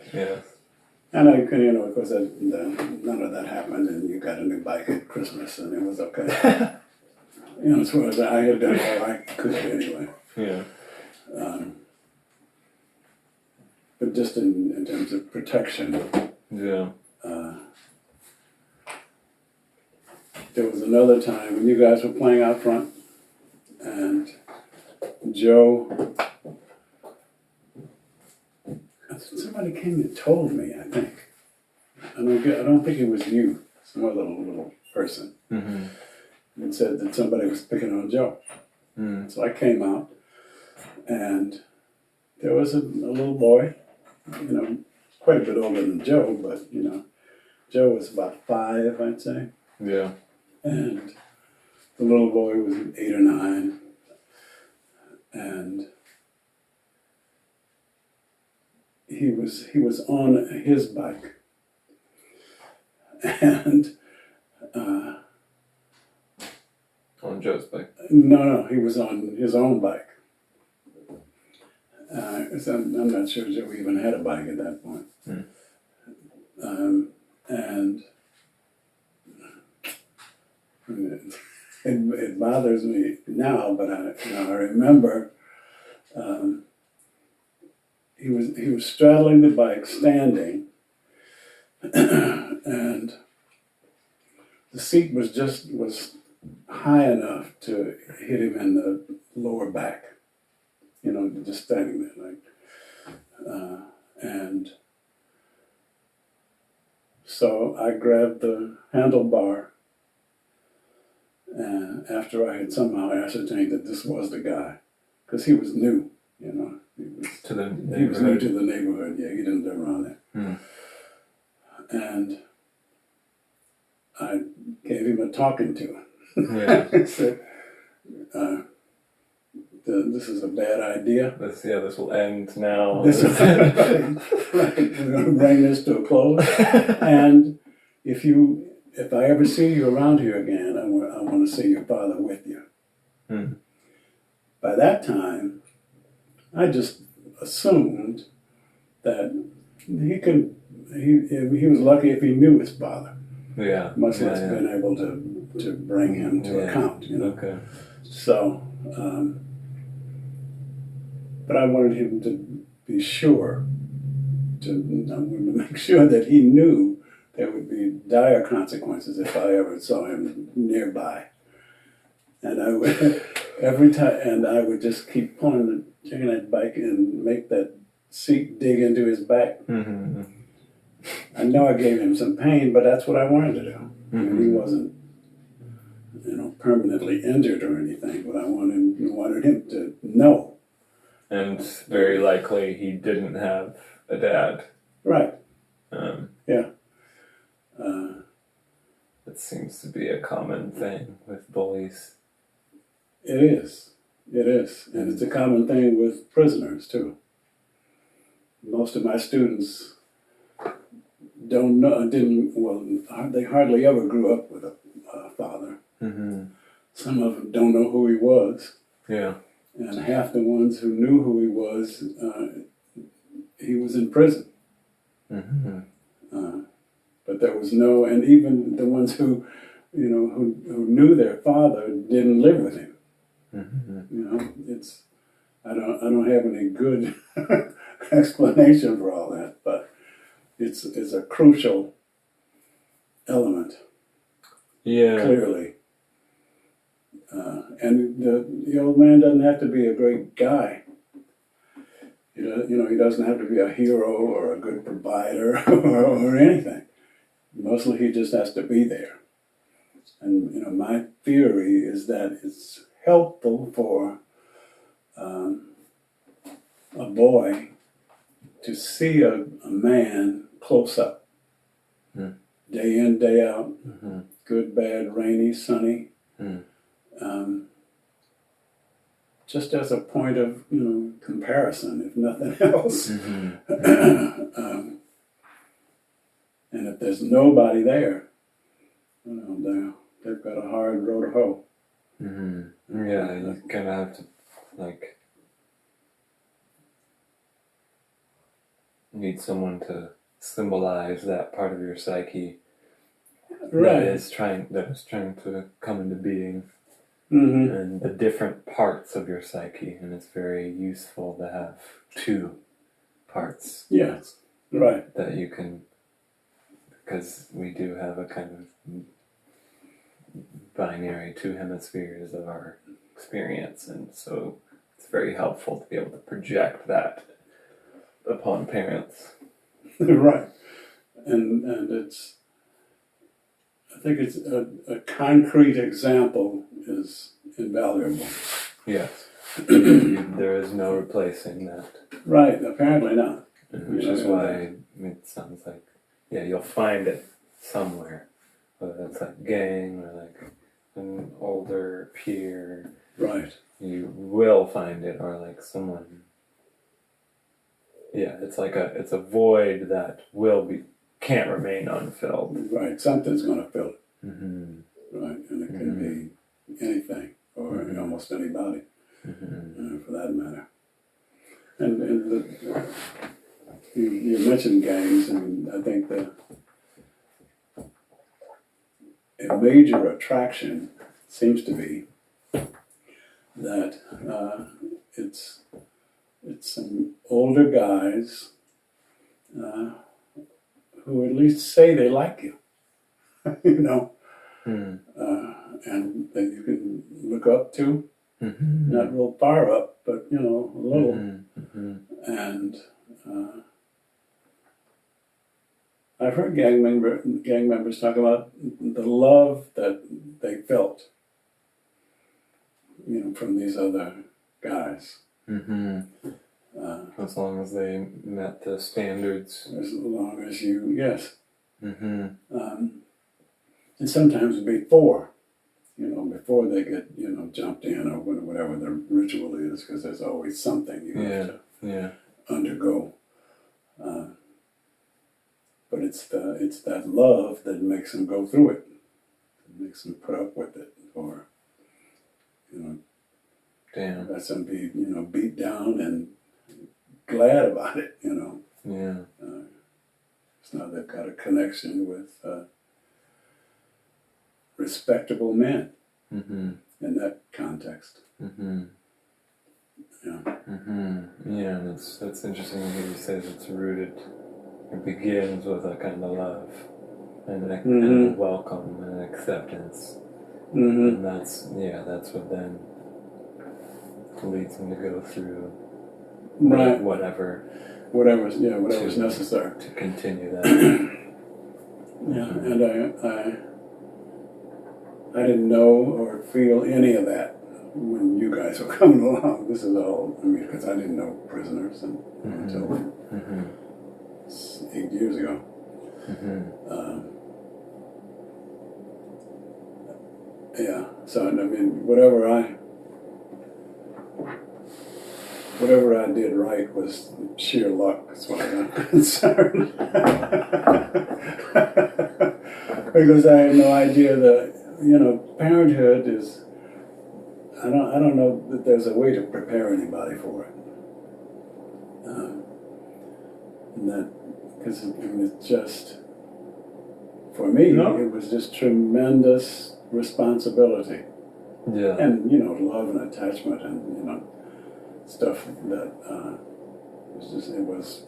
Speaker 1: And of course, none of that happened, and you got a new bike at Christmas, and it was okay. As far as I had done all I could anyway.
Speaker 2: Yeah.
Speaker 1: But just in terms of protection.
Speaker 2: Yeah.
Speaker 1: There was another time when you guys were playing out front, and Joe, somebody came and told me, I think. I don't think it was you, some other little person, and said that somebody was picking on Joe. So I came out, and there was a little boy, quite a bit older than Joe, but Joe was about 5, I'd say.
Speaker 2: Yeah.
Speaker 1: And the little boy was 8 or 9, and he was on his bike, and
Speaker 2: on Joe's bike.
Speaker 1: No, he was on his own bike. So I'm not sure Joe even had a bike at that point. And it bothers me now, but I remember he was straddling the bike, standing, and the seat was high enough to hit him in the lower back. Just standing there, and so I grabbed the handlebar, and after I had somehow ascertained that this was the guy, because he was new, he was new to the neighborhood. Yeah, he didn't live around there, and I gave him a talking to.
Speaker 2: Yeah.
Speaker 1: I said, this is a bad idea.
Speaker 2: This will end now.
Speaker 1: Right. We're going to bring this to a close. And if I ever see you around here again, I want to see your father with you. By that time, I just assumed that he was lucky if he knew his father.
Speaker 2: Yeah.
Speaker 1: Much less been able to bring him to account.
Speaker 2: Okay.
Speaker 1: So. But I wanted him to be sure, I wanted to make sure that he knew there would be dire consequences if I ever saw him nearby. And I would, every time, and I would just keep taking that bike and make that seat dig into his back. I know I gave him some pain, but that's what I wanted to do. He wasn't, permanently injured or anything, but I wanted him to know.
Speaker 2: And very likely he didn't have a dad.
Speaker 1: Right. Yeah.
Speaker 2: It seems to be a common thing with bullies.
Speaker 1: It is. And it's a common thing with prisoners, too. Most of my students they hardly ever grew up with a father. Some of them don't know who he was. Yeah. And half the ones who knew who he was in prison. But there was and even the ones who knew their father didn't live with him. I don't have any good explanation for all that, but it's a crucial element. Yeah. Clearly. And the old man doesn't have to be a great guy. He doesn't have to be a hero or a good provider or anything. Mostly he just has to be there. And my theory is that it's helpful for a boy to see a man close up, day in, day out, good, bad, rainy, sunny, just as a point of comparison, if nothing else. And if there's nobody there, they've got a hard row to hoe.
Speaker 2: Yeah, you kind of have to need someone to symbolize that part of your psyche that is trying to come into being, and the different parts of your psyche, and it's very useful to have two parts.
Speaker 1: Yes, right.
Speaker 2: That you can, because we do have a kind of binary two hemispheres of our experience, and so it's very helpful to be able to project that upon parents.
Speaker 1: Right. And I think it's a concrete example is invaluable.
Speaker 2: Yes. There is no replacing that.
Speaker 1: Right, apparently not.
Speaker 2: Which is why it sounds like, you'll find it somewhere. Whether it's like gang or like an older peer.
Speaker 1: Right.
Speaker 2: You will find it, or like someone. Yeah, it's a void that can't remain unfilled.
Speaker 1: Right, something's going to fill it. Right, and it can be anything or almost anybody, for that matter. And you mentioned gangs, and I think that a major attraction seems to be that it's some older guys who at least say they like you, and that you can look up to, not real far up, but a little, and I've heard gang members talk about the love that they felt, from these other guys.
Speaker 2: As long as they met the standards.
Speaker 1: As long as yes. And sometimes before they get, jumped in or whatever the ritual is, because there's always something you have to undergo. But it's that love that makes them go through it, that makes them put up with it, or lets them be beat down and glad about it. It's now they've got a connection with respectable men in that context.
Speaker 2: Yeah, and it's interesting to hear you say that it's rooted. It begins with a kind of love and a welcome and acceptance, and that's what then leads them to go through
Speaker 1: whatever's necessary
Speaker 2: to continue that.
Speaker 1: And I didn't know or feel any of that when you guys were coming along. This is all, because I didn't know prisoners until 8 years ago. So whatever I did right was sheer luck, as far as I'm concerned. Because I had no idea that parenthood is. I don't know that there's a way to prepare anybody for it. And that, because it's just, for me, it was just tremendous responsibility.
Speaker 2: Yeah.
Speaker 1: And love and attachment and stuff that it was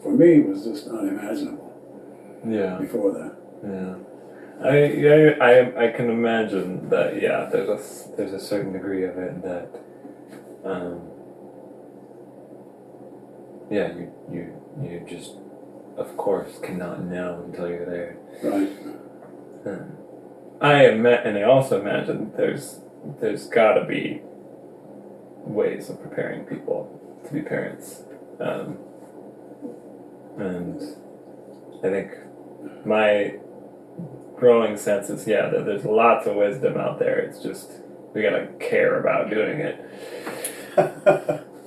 Speaker 1: just unimaginable.
Speaker 2: Yeah.
Speaker 1: Before that.
Speaker 2: Yeah. I can imagine that. Yeah, there's a certain degree of it that, you just, of course, cannot know until you're there.
Speaker 1: Right.
Speaker 2: I also imagine there's got to be ways of preparing people to be parents. And I think my growing sense is, that there's lots of wisdom out there. It's just, we gotta care about doing it.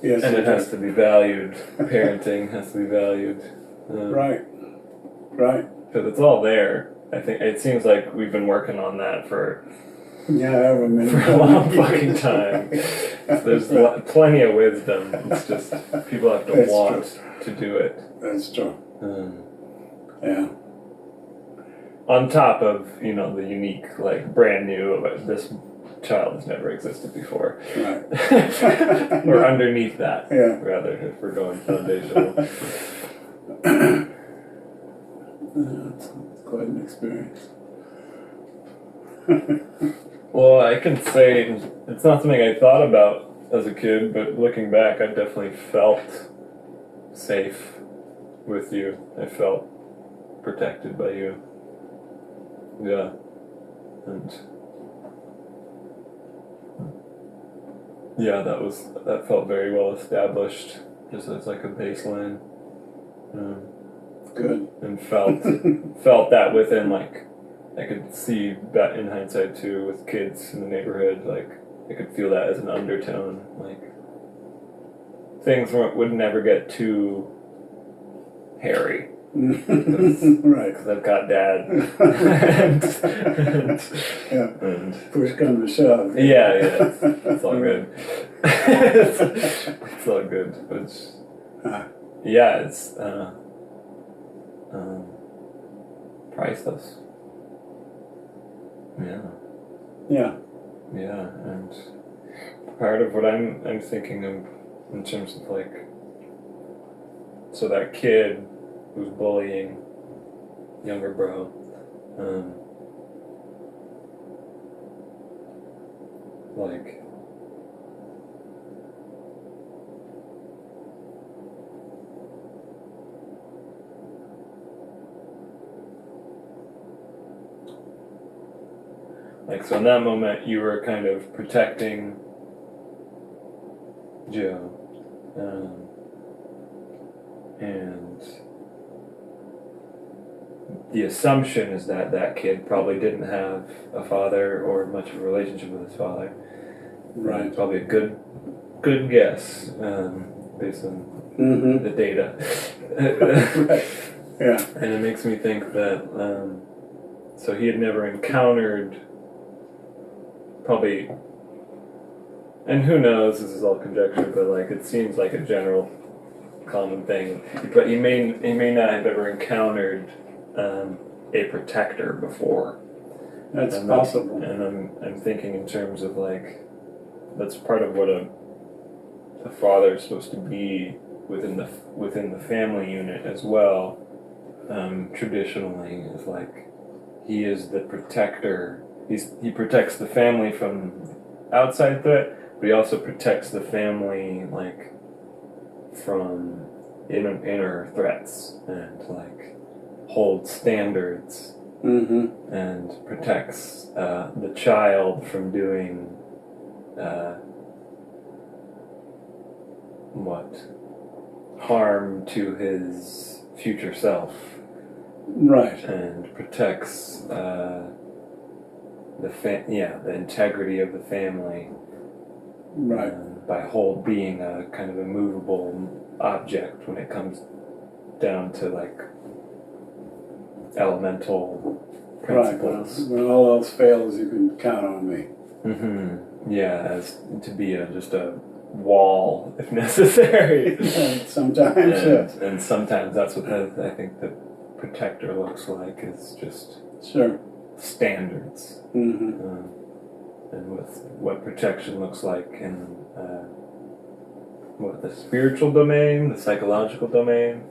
Speaker 1: Yes,
Speaker 2: And it has to be valued. Parenting has to be valued.
Speaker 1: Right.
Speaker 2: Because it's all there. I think it seems like we've been working on that for
Speaker 1: I have a minute.
Speaker 2: for a long fucking time. There's plenty of wisdom. It's just people have to
Speaker 1: That's
Speaker 2: want to do it.
Speaker 1: That's true. Yeah.
Speaker 2: On top of, the unique, like, brand new, this child has never existed before.
Speaker 1: Right.
Speaker 2: Or underneath that,
Speaker 1: Yeah.
Speaker 2: rather, if we're going foundational.
Speaker 1: It's quite an experience.
Speaker 2: Well, I can say it's not something I thought about as a kid, but looking back, I definitely felt safe with you. I felt protected by you. Yeah. And yeah, that felt very well established, just as like a baseline.
Speaker 1: Good.
Speaker 2: And felt that within, like, I could see that in hindsight too with kids in the neighborhood. Like, I could feel that as an undertone. Like, things would never get too hairy.
Speaker 1: Right.
Speaker 2: Because I've got Dad. and
Speaker 1: Push come to shove.
Speaker 2: Yeah, it's all good. It's all good. It's priceless. Yeah, and part of what I'm thinking of in terms of, like, so that kid who's bullying younger bro, like, so in that moment you were kind of protecting Joe, and the assumption is that that kid probably didn't have a father or much of a relationship with his father.
Speaker 1: Right.
Speaker 2: Probably a good guess, based on the data.
Speaker 1: Right. Yeah.
Speaker 2: And it makes me think that so he had never encountered, probably, and who knows, this is all conjecture, but, like, it seems like a general common thing. But he may not have ever encountered a protector before.
Speaker 1: That's possible.
Speaker 2: And I'm thinking in terms of, like, that's part of what a father is supposed to be within the family unit as well. Traditionally, is like, he is the protector. He protects the family from outside threat, but he also protects the family, like, from inner threats, and, like, holds standards, and protects the child from doing harm to his future self.
Speaker 1: Right.
Speaker 2: And protects the integrity of the family.
Speaker 1: Right.
Speaker 2: By being a kind of immovable object when it comes down to, like, elemental principles.
Speaker 1: Right. When all else fails, you can count on me.
Speaker 2: Yeah, as to be just a wall if necessary.
Speaker 1: Sometimes,
Speaker 2: and sometimes that's what I think the protector looks like, is just standards. And with what protection looks like in the spiritual domain, the psychological domain,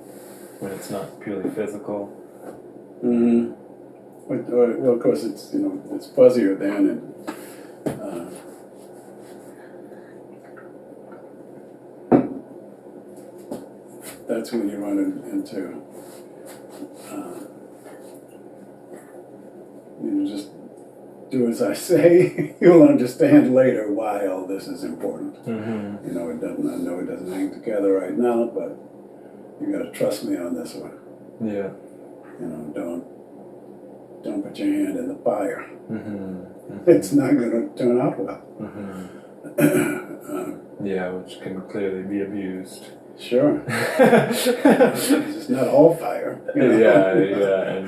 Speaker 2: when it's not purely physical.
Speaker 1: Well, of course, it's it's fuzzier then, and that's when you run into just do as I say. You'll understand later why all this is important. It doesn't. I know it doesn't hang together right now, but You got to trust me on this one.
Speaker 2: Yeah.
Speaker 1: You know, don't put your hand in the fire.
Speaker 2: Mm-hmm.
Speaker 1: It's not going to turn out well.
Speaker 2: Yeah, which can clearly be abused.
Speaker 1: Sure. It's not all fire. You know?
Speaker 2: Yeah,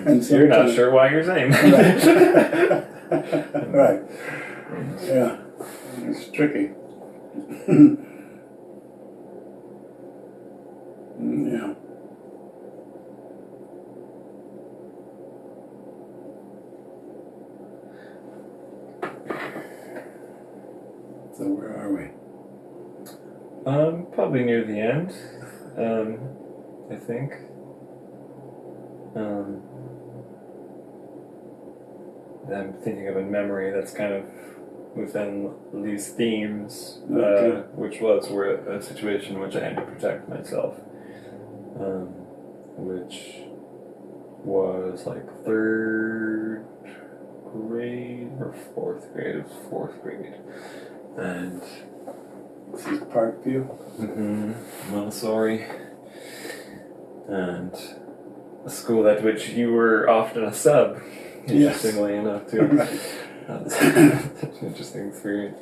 Speaker 2: and you're not sure why you're saying that.
Speaker 1: Right. Yeah, it's tricky. Yeah. So where are we?
Speaker 2: Probably near the end. I think. I'm thinking of a memory that's kind of within these themes,
Speaker 1: Okay.
Speaker 2: which was a situation in which I had to protect myself, which was like 3rd grade or 4th grade. It was 4th grade, and
Speaker 1: This is Parkview.
Speaker 2: Montessori, and a school at which you were often a sub.
Speaker 1: Yes.
Speaker 2: Interestingly enough, too.
Speaker 1: Right.
Speaker 2: That's an interesting experience.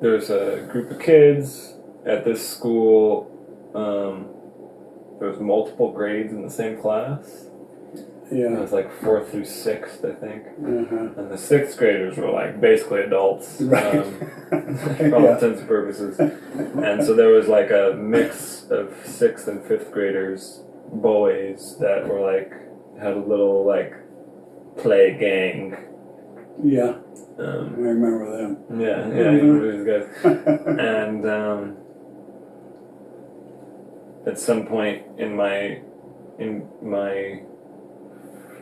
Speaker 2: There's a group of kids at this school. There was multiple grades in the same class. It
Speaker 1: Yeah.
Speaker 2: was like 4th through 6th, I think.
Speaker 1: Uh-huh.
Speaker 2: And the 6th graders were like basically adults,
Speaker 1: Right.
Speaker 2: for all intents and purposes. And so there was like a mix of 6th and 5th graders, boys that were like had a little like play gang.
Speaker 1: Yeah. I remember them.
Speaker 2: Yeah, you remember these guys. And at some point in my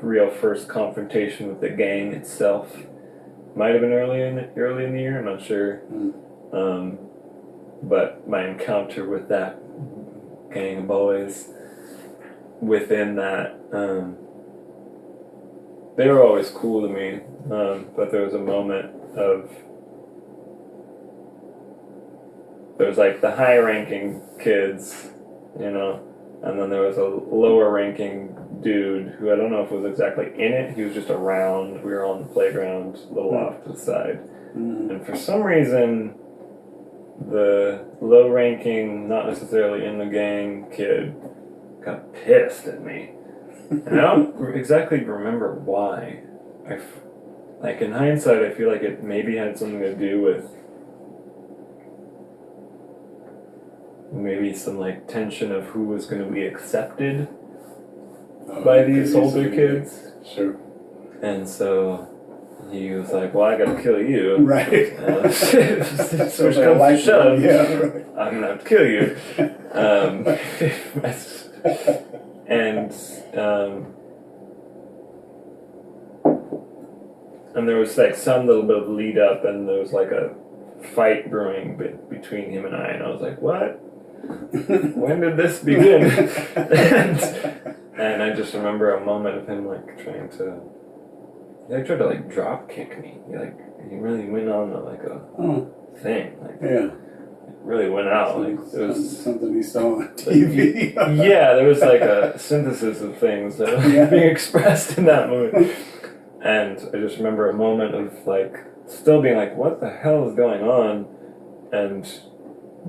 Speaker 2: real first confrontation with the gang itself, might have been early in the year, I'm not sure. But my encounter with that gang of boys, within that, they were always cool to me, but there was a moment of, there was like the high ranking kids, you know, and then there was a lower ranking dude who I don't know if was exactly in it, he was just around. We were on the playground a little off to the side, and for some reason the low ranking, not necessarily in the gang kid got pissed at me, and I don't exactly remember why. Like in hindsight, I feel like it maybe had something to do with maybe some like tension of who was going to be accepted by these older kids.
Speaker 1: Sure.
Speaker 2: And so he was like, "Well, I got to kill you."
Speaker 1: Right.
Speaker 2: So comes to shove,
Speaker 1: yeah, right.
Speaker 2: I'm gonna have to kill you. And there was like some little bit of lead up, and there was like a fight brewing between him and I was like, "What? When did this begin?" and I just remember a moment of him like trying to, he like tried to like drop kick me. He really went on like a thing, like
Speaker 1: Yeah.
Speaker 2: really went out. Like it was
Speaker 1: something he saw on TV.
Speaker 2: Yeah, there was like a synthesis of things that were being expressed in that moment. And I just remember a moment of like still being like, what the hell is going on? And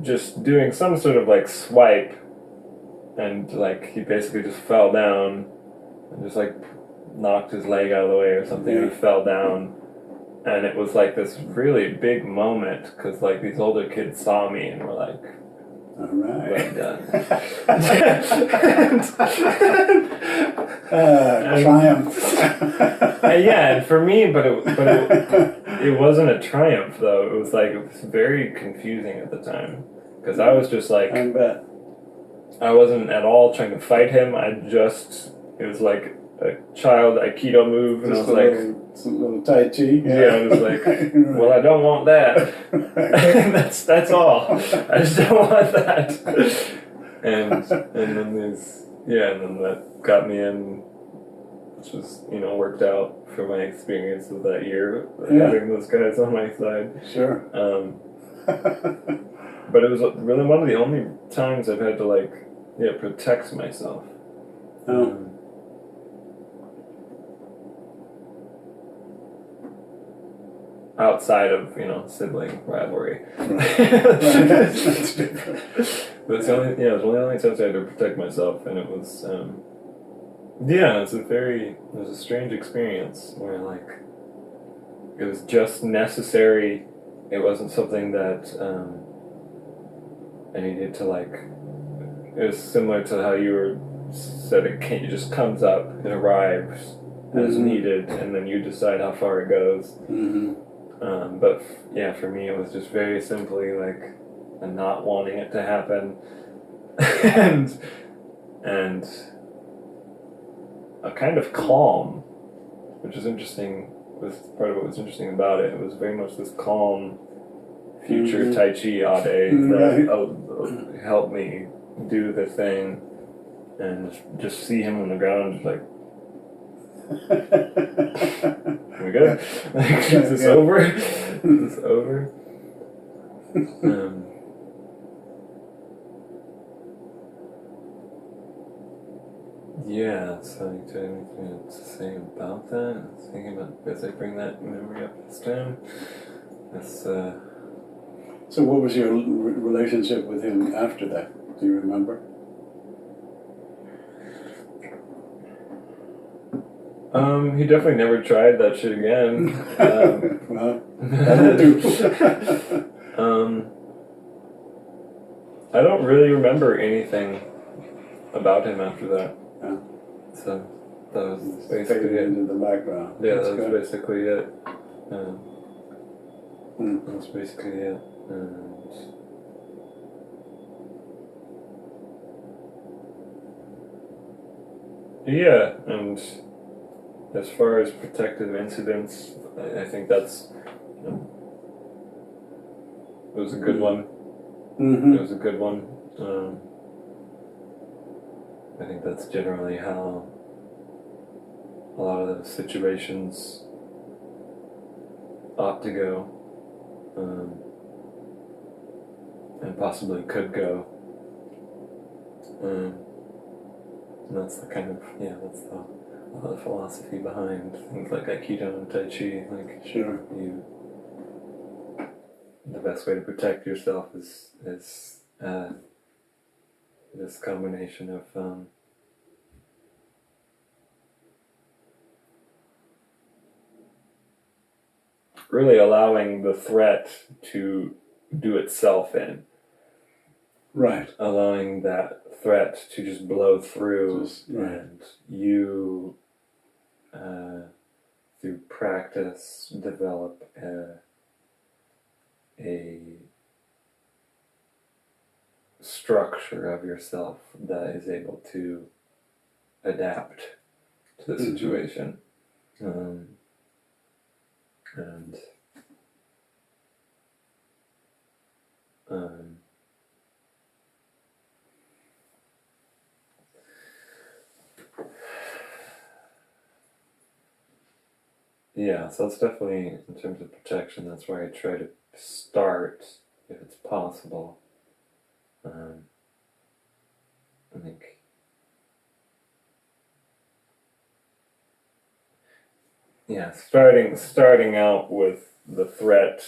Speaker 2: just doing some sort of like swipe, and like he basically just fell down and just like knocked his leg out of the way or something.
Speaker 1: Yeah.
Speaker 2: He fell down, and it was like this really big moment because like these older kids saw me and were like,
Speaker 1: all right.
Speaker 2: Well done.
Speaker 1: Triumph.
Speaker 2: Yeah, and for me, but it wasn't a triumph though. It was very confusing at the time because I was just like,
Speaker 1: I bet.
Speaker 2: I wasn't at all trying to fight him. It was like a child Aikido move, and
Speaker 1: Just
Speaker 2: I was like,
Speaker 1: some little Tai Chi.
Speaker 2: yeah, I was like, well, I don't want that. that's all. I just don't want that. And then and then that got me in, which was worked out for my experience of that year, having those guys on my side.
Speaker 1: Sure.
Speaker 2: but it was really one of the only times I've had to like, yeah, protect myself.
Speaker 1: Oh.
Speaker 2: Outside of, you know, sibling rivalry.
Speaker 1: Right. That's different.
Speaker 2: But it's only, yeah, it was one of the only times I had to protect myself, and it was, yeah, it was a strange experience where like it was just necessary. It wasn't something that I needed to like. It was similar to how you were said it just comes up, it arrives as needed, and then you decide how far it goes. But yeah, for me, it was just very simply like a not wanting it to happen, and a kind of calm, which is interesting. Was part of what was interesting about it. It was very much this calm, future Tai Chi Ade that helped me do the thing, and just see him on the ground, just like. We good? Like, is this over? Is this over? Yeah, so do you have anything to say about that? I was thinking about, as I bring that memory up this time.
Speaker 1: So what was your relationship with him after that? Do you remember?
Speaker 2: He definitely never tried that shit again.
Speaker 1: Well, that'll do.
Speaker 2: I don't really remember anything about him after that.
Speaker 1: Yeah.
Speaker 2: So that was
Speaker 1: It's
Speaker 2: basically
Speaker 1: faded
Speaker 2: it.
Speaker 1: into the background.
Speaker 2: Yeah,
Speaker 1: That's
Speaker 2: that was
Speaker 1: good.
Speaker 2: basically it. That's basically it. And yeah, and as far as protective incidents, I think that's it was a good one. It was a good one. I think that's generally how a lot of those situations ought to go, and possibly could go. And that's the kind of, yeah, that's the philosophy behind things like Aikido and Tai Chi. Like,
Speaker 1: Sure.
Speaker 2: The best way to protect yourself is this combination of really allowing the threat to do itself in.
Speaker 1: Right.
Speaker 2: Allowing that threat to just blow through,
Speaker 1: Right.
Speaker 2: and you, through practice, develop a structure of yourself that is able to adapt to the situation. And yeah, so it's definitely, in terms of protection, that's where I try to start, if it's possible. I think, yeah, starting out with the threat.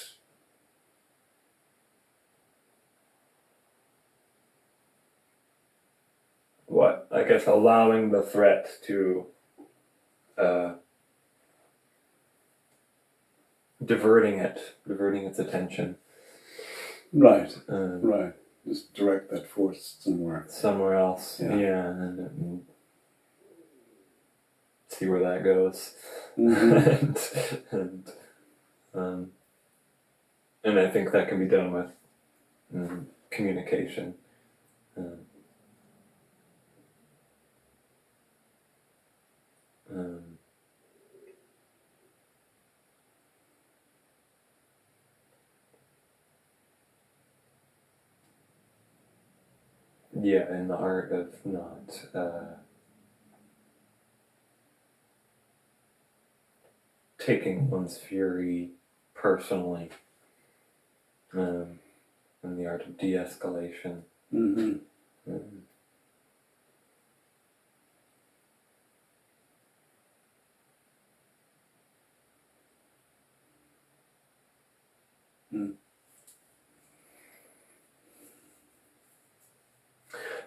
Speaker 2: What? I guess allowing the threat to diverting its attention.
Speaker 1: Right. Right. Just direct that force
Speaker 2: somewhere else. Yeah, and see where that goes. And I think that can be done with communication. Yeah, in the art of not taking one's fury personally, and and the art of de-escalation.
Speaker 1: Mm-hmm.
Speaker 2: Um,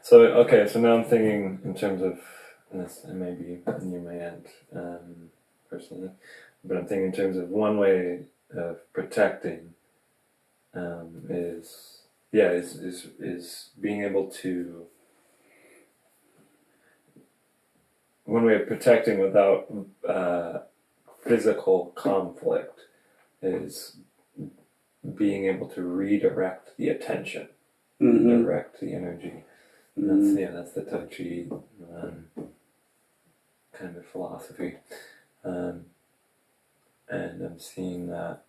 Speaker 2: So okay, so now I'm thinking in terms of and this, and maybe you may end personally, but I'm thinking in terms of one way of protecting is being able to one way of protecting without physical conflict is being able to redirect the attention,
Speaker 1: Mm-hmm.
Speaker 2: direct the energy.
Speaker 1: Mm-hmm.
Speaker 2: That's the Tai Chi kind of philosophy. And I'm seeing that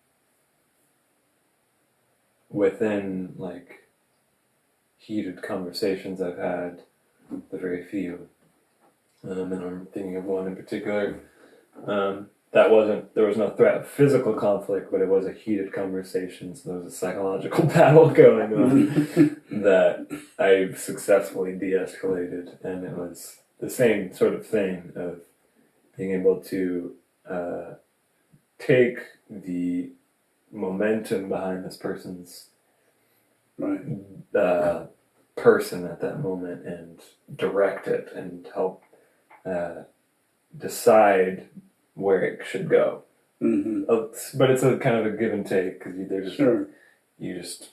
Speaker 2: within like heated conversations I've had, the very few, and I'm thinking of one in particular. There was no threat of physical conflict, but it was a heated conversation, so there was a psychological battle going on that I successfully de-escalated, and it was the same sort of thing of being able to take the momentum behind this person's
Speaker 1: Right.
Speaker 2: person at that moment and direct it and help decide where it should go.
Speaker 1: Mm-hmm.
Speaker 2: But it's a kind of a give and take because you just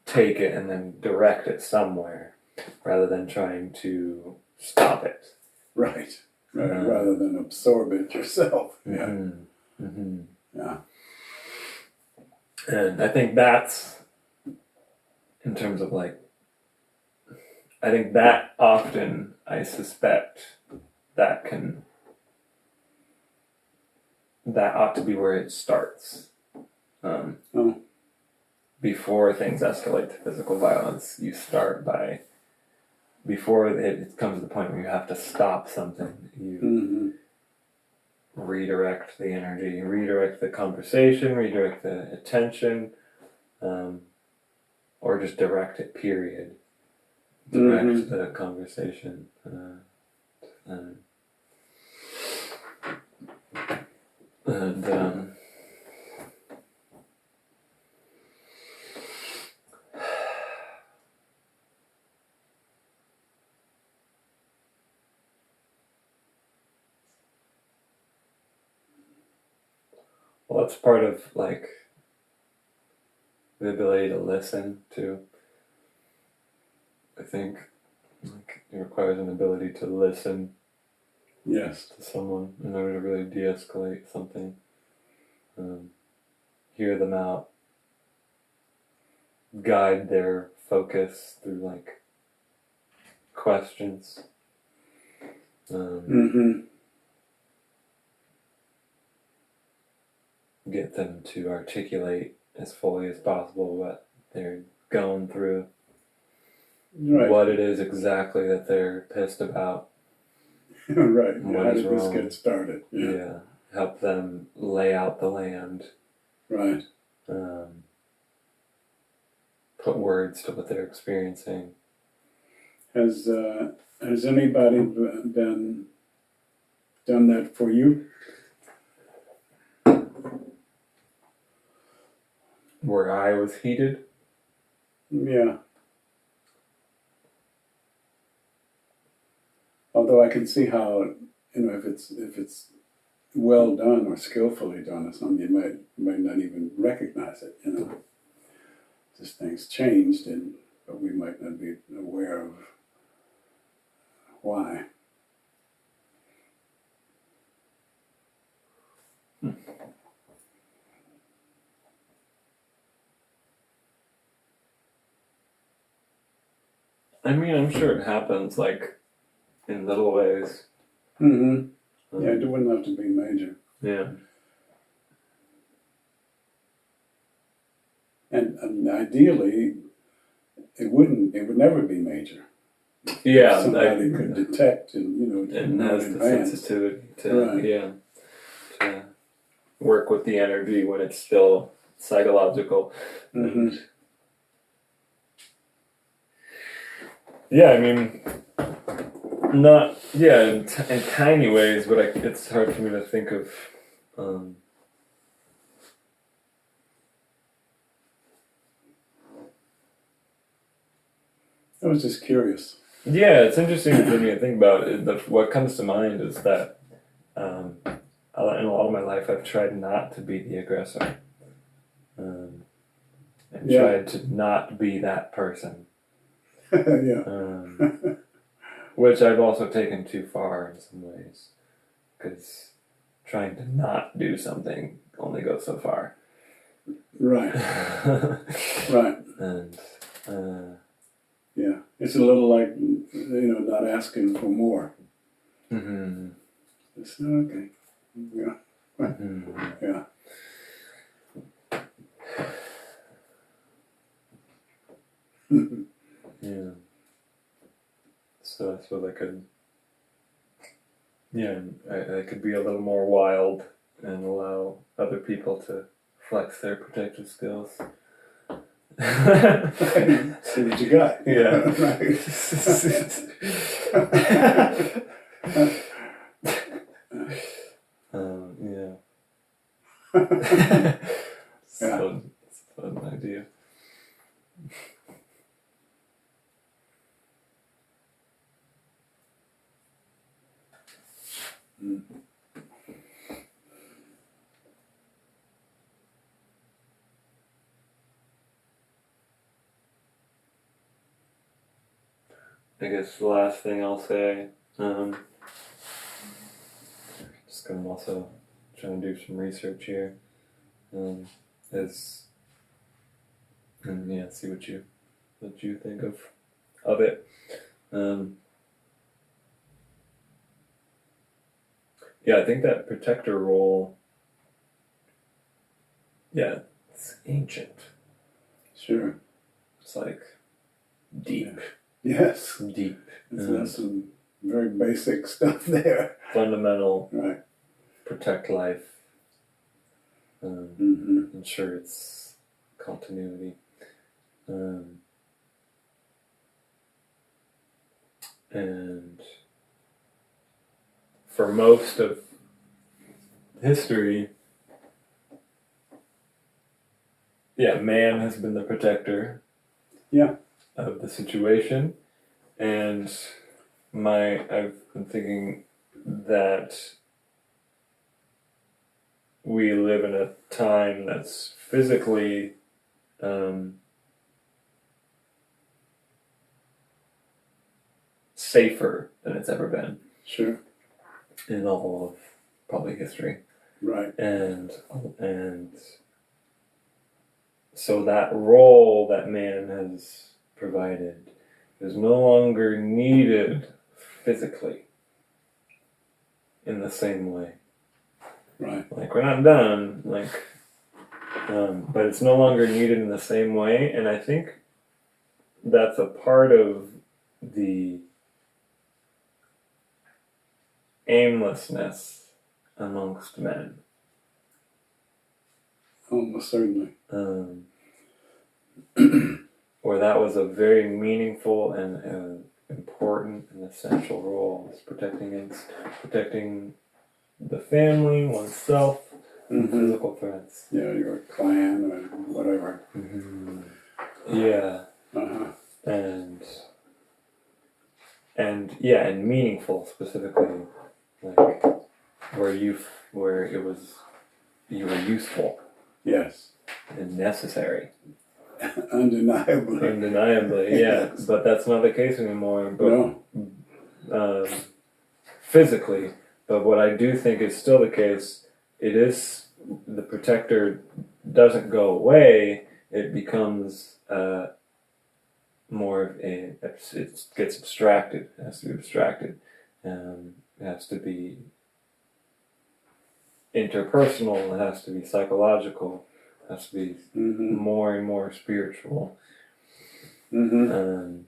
Speaker 2: take it and then direct it somewhere rather than trying to stop it.
Speaker 1: Right. Rather than absorb it yourself. Yeah.
Speaker 2: Mm-hmm. Mm-hmm.
Speaker 1: Yeah.
Speaker 2: And I think that's in terms of like, I think that often I suspect that ought to be where it starts. Before things escalate to physical violence, you start by, before it comes to the point where you have to stop something, you redirect the energy, redirect the conversation, redirect the attention, or just direct it, period. Direct the conversation. Well, that's part of like the ability to listen too. I think like it requires an ability to listen.
Speaker 1: Yes.
Speaker 2: To someone in order to really de-escalate something. Hear them out. Guide their focus through like questions. Get them to articulate as fully as possible what they're going through.
Speaker 1: Right.
Speaker 2: What it is exactly that they're pissed about.
Speaker 1: Right.
Speaker 2: What
Speaker 1: How
Speaker 2: is
Speaker 1: did
Speaker 2: wrong.
Speaker 1: this get started?
Speaker 2: Yeah. Help them lay out the land.
Speaker 1: Right.
Speaker 2: Put words to what they're experiencing.
Speaker 1: Has anybody done that for you?
Speaker 2: Where I was heated?
Speaker 1: Yeah. Although I can see how, if it's well done or skillfully done or something, you might not even recognize it. Just things changed, but we might not be aware of why.
Speaker 2: I mean, I'm sure it happens, like, in little ways.
Speaker 1: Mm-hmm. Yeah, it wouldn't have to be major.
Speaker 2: Yeah.
Speaker 1: And ideally, it would never be major.
Speaker 2: Yeah.
Speaker 1: Somebody could detect and
Speaker 2: has the sensitivity to, to work with the energy when it's still psychological.
Speaker 1: Mm-hmm.
Speaker 2: Yeah, I mean, not yeah, in tiny ways, but it's hard for me to think of. Um,
Speaker 1: I was just curious.
Speaker 2: yeah, it's interesting for me to think about. What comes to mind is that in a lot of my life, I've tried not to be the aggressor, and
Speaker 1: Yeah.
Speaker 2: tried to not be that person.
Speaker 1: Yeah.
Speaker 2: Which I've also taken too far in some ways, because trying to not do something only goes so far.
Speaker 1: Right. Right.
Speaker 2: And
Speaker 1: yeah, it's a little like, not asking for more.
Speaker 2: mm-hmm.
Speaker 1: It's okay. Yeah.
Speaker 2: Mm-hmm.
Speaker 1: Yeah.
Speaker 2: Yeah. So I suppose I could, I could be a little more wild and allow other people to flex their protective skills.
Speaker 1: See what you got.
Speaker 2: Yeah. Yeah. It's
Speaker 1: Yeah.
Speaker 2: it's a fun idea.
Speaker 1: Mm.
Speaker 2: I guess the last thing I'll say, just gonna also trying to do some research here, is see what you think of it. I think that protector role, it's ancient.
Speaker 1: Sure.
Speaker 2: It's like deep.
Speaker 1: Yes.
Speaker 2: Deep.
Speaker 1: There's some very basic stuff there.
Speaker 2: Fundamental.
Speaker 1: Right.
Speaker 2: Protect life. Ensure its continuity. And for most of history, man has been the protector of the situation. And I've been thinking that we live in a time that's physically safer than it's ever been.
Speaker 1: Sure.
Speaker 2: In all of probably history.
Speaker 1: Right.
Speaker 2: And so that role that man has provided is no longer needed physically in the same way.
Speaker 1: Right.
Speaker 2: Like, we're not done, but it's no longer needed in the same way, and I think that's a part of the aimlessness amongst men.
Speaker 1: Almost certainly.
Speaker 2: Where that was a very meaningful and important and essential role, is protecting the family, oneself, from physical threats.
Speaker 1: Yeah, your clan or whatever.
Speaker 2: Yeah. And meaningful specifically, like where you were useful.
Speaker 1: Yes.
Speaker 2: And necessary.
Speaker 1: Undeniably.
Speaker 2: Yes. But that's not the case anymore. But,
Speaker 1: no.
Speaker 2: Physically. But what I do think is still the case, it is the protector doesn't go away. It becomes more of it gets abstracted. It has to be abstracted. It has to be interpersonal. It has to be psychological. It has to be more and more spiritual. And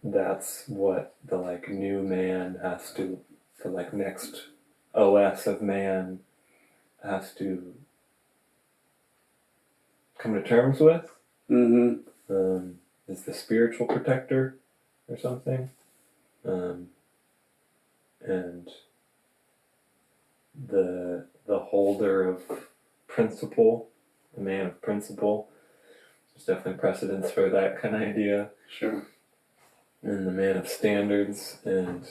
Speaker 2: that's what the new man has to, the next OS of man has to come to terms with. Is the spiritual protector or something. And the holder of principle, the man of principle. There's definitely precedence for that kind of idea.
Speaker 1: Sure.
Speaker 2: And the man of standards, and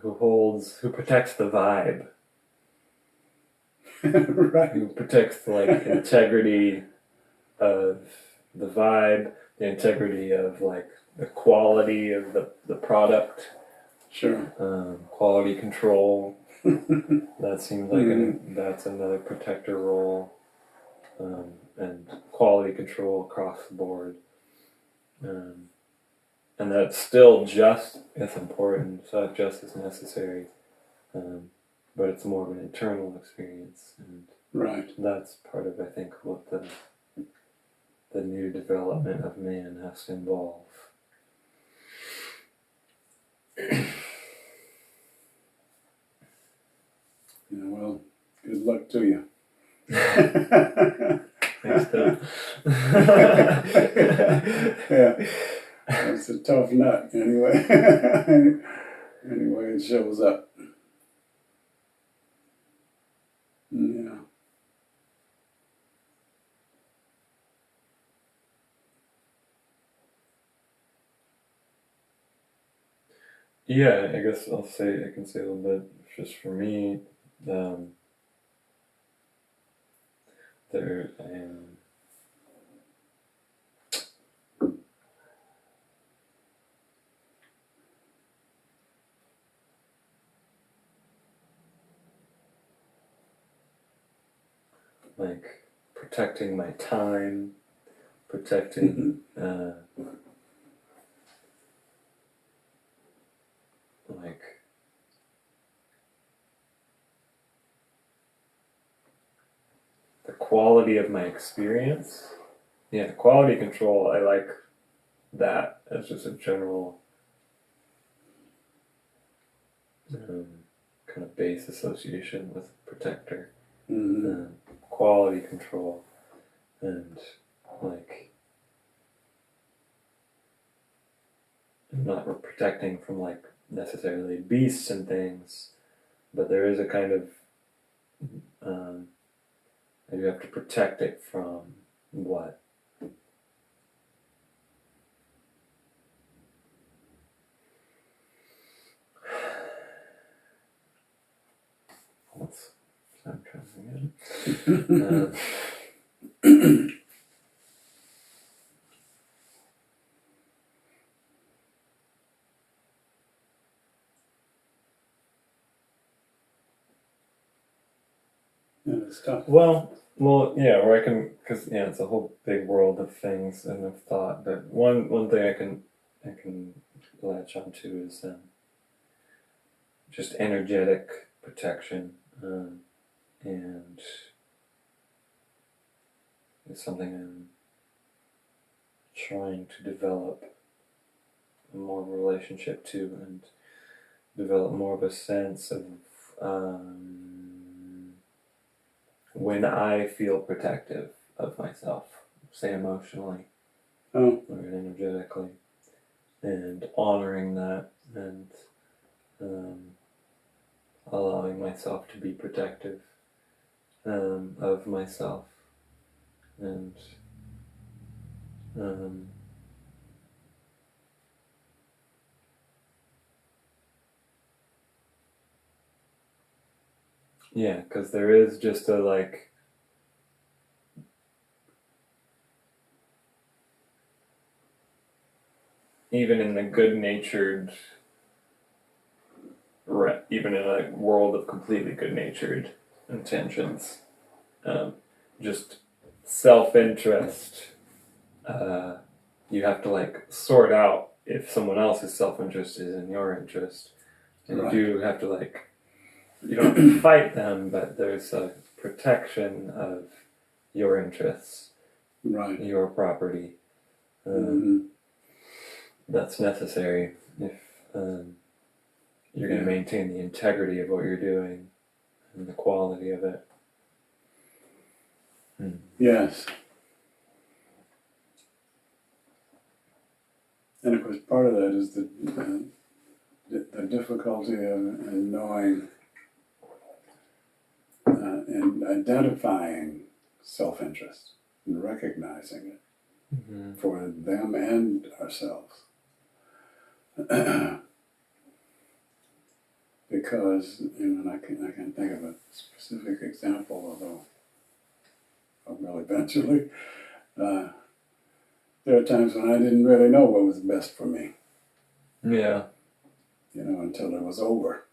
Speaker 2: who protects the vibe,
Speaker 1: Right.
Speaker 2: who protects like integrity of the vibe, the integrity of like the quality of the product,
Speaker 1: Sure.
Speaker 2: quality control. That seems like that's another protector role, and quality control across the board. And that's still just as important, it's not just as necessary, but it's more of an internal experience, and
Speaker 1: Right.
Speaker 2: that's part of, I think, what the new development of man has to involve.
Speaker 1: Yeah, well, good luck to you.
Speaker 2: Thanks, Doug.
Speaker 1: Yeah, it's a tough nut anyway. Anyway, it shows up. Yeah.
Speaker 2: Yeah, I guess I can say a little bit just for me. There I am. Like protecting my time, protecting like the quality of my experience. Yeah, quality control, I like that as just a general kind of base association with protector. Quality control, and like not protecting from like necessarily beasts and things, but there is a kind of you have to protect it from what? I'm trying to
Speaker 1: Yeah, it's tough.
Speaker 2: Well, yeah, or I can, because yeah, it's a whole big world of things and of thought. But one thing I can latch onto is just energetic protection, and it's something I'm trying to develop more of a relationship to, and develop more of a sense of when I feel protective of myself, say emotionally
Speaker 1: Oh,
Speaker 2: or energetically, and honoring that, and allowing myself to be protective of myself, and yeah, because there is just a like even in the good-natured, even in a world of completely good-natured intentions, just self-interest. You have to like sort out if someone else's self-interest is in your interest, and
Speaker 1: right.
Speaker 2: you do have to like, you don't have to fight them, but there's a protection of your interests,
Speaker 1: Right.
Speaker 2: your property. That's necessary if you're going to maintain the integrity of what you're doing and the quality of it.
Speaker 1: Yes. And of course, part of that is the difficulty of in knowing and identifying self-interest and recognizing it for them and ourselves. Because, and I can think of a specific example, although I will eventually. There are times when I didn't really know what was best for me.
Speaker 2: Yeah.
Speaker 1: Until it was over.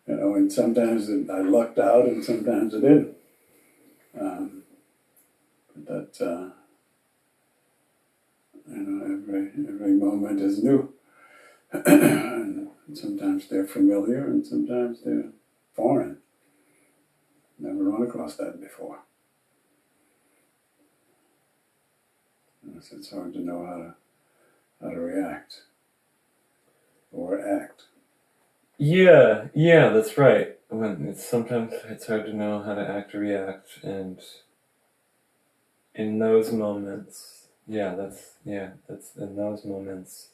Speaker 1: And sometimes I lucked out and sometimes I didn't. Every moment is new. And sometimes they're familiar and sometimes they're foreign. Never run across that before. It's hard to know how to react or act.
Speaker 2: Yeah, that's right. Sometimes it's hard to know how to act or react, and in those moments, that's in those moments,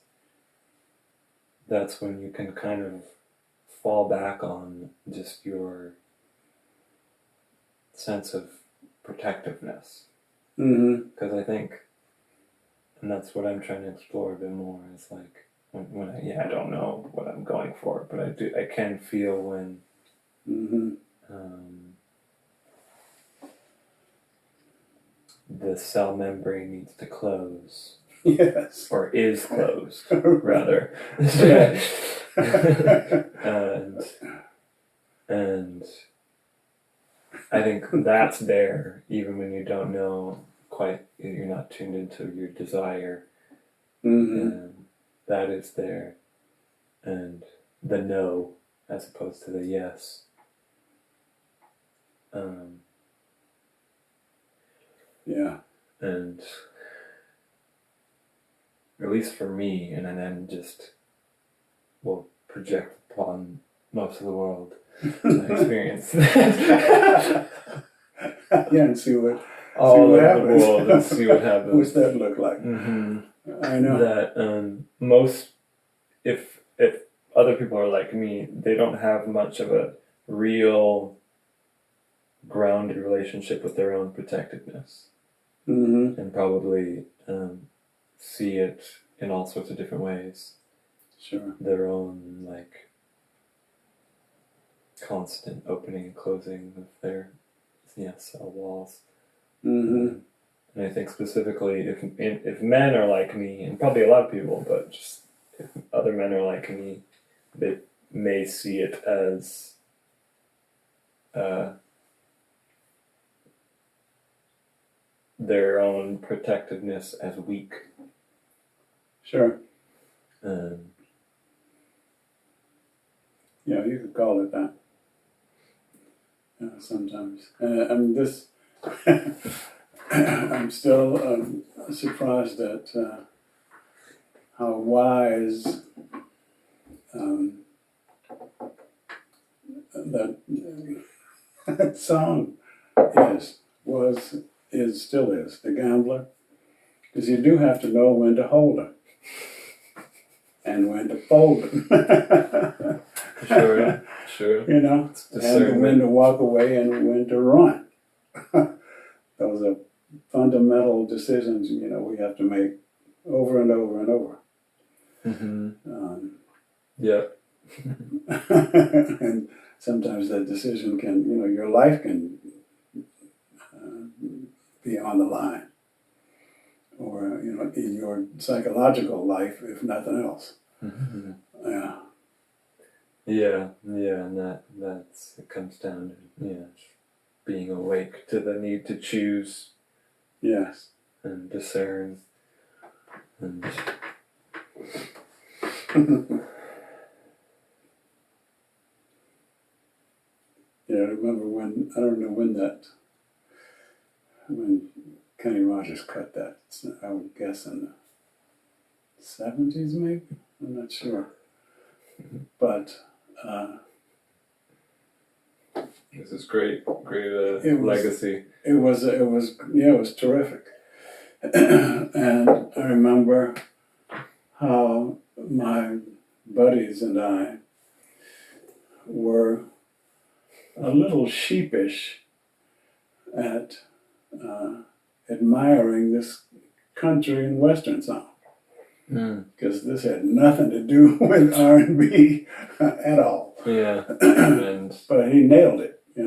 Speaker 2: that's when you can kind of fall back on just your sense of protectiveness. Because I think, and that's what I'm trying to explore a bit more, is like, when I don't know what I'm going for, but I can feel when the cell membrane needs to close.
Speaker 1: Yes.
Speaker 2: Or is closed, rather. and I think that's there even when you don't know quite, you're not tuned into your desire. That is there, and the no as opposed to the yes. And at least for me, and then just will project upon most of the world experience.
Speaker 1: And see what
Speaker 2: happens. The world and see what happens.
Speaker 1: What's that look like? I know
Speaker 2: that most, if other people are like me, they don't have much of a real grounded relationship with their own protectiveness, and probably see it in all sorts of different ways.
Speaker 1: Sure.
Speaker 2: Their own constant opening and closing of their cell walls. And I think specifically if men are like me, and probably a lot of people, but just if other men are like me, they may see it as their own protectiveness as weak.
Speaker 1: Sure. You could call it that. Sometimes. This. I'm still surprised at how wise that song still is, The Gambler. Because you do have to know when to hold her and when to fold her.
Speaker 2: Sure.
Speaker 1: And when to walk away and when to run. Those are fundamental decisions, we have to make over and over and over. And sometimes that decision can, your life can be on the line. Or, in your psychological life, if nothing else.
Speaker 2: And it comes down to being awake to the need to choose.
Speaker 1: Yes.
Speaker 2: And discern. And
Speaker 1: I remember I don't know when Kenny Rogers cut that. I would guess in the 70s, maybe? I'm not sure. But
Speaker 2: this is great legacy.
Speaker 1: It was terrific. And I remember how my buddies and I were a little sheepish at admiring this country and western song, because this had nothing to do with R&B at all.
Speaker 2: Yeah. And
Speaker 1: But he nailed it,
Speaker 2: he's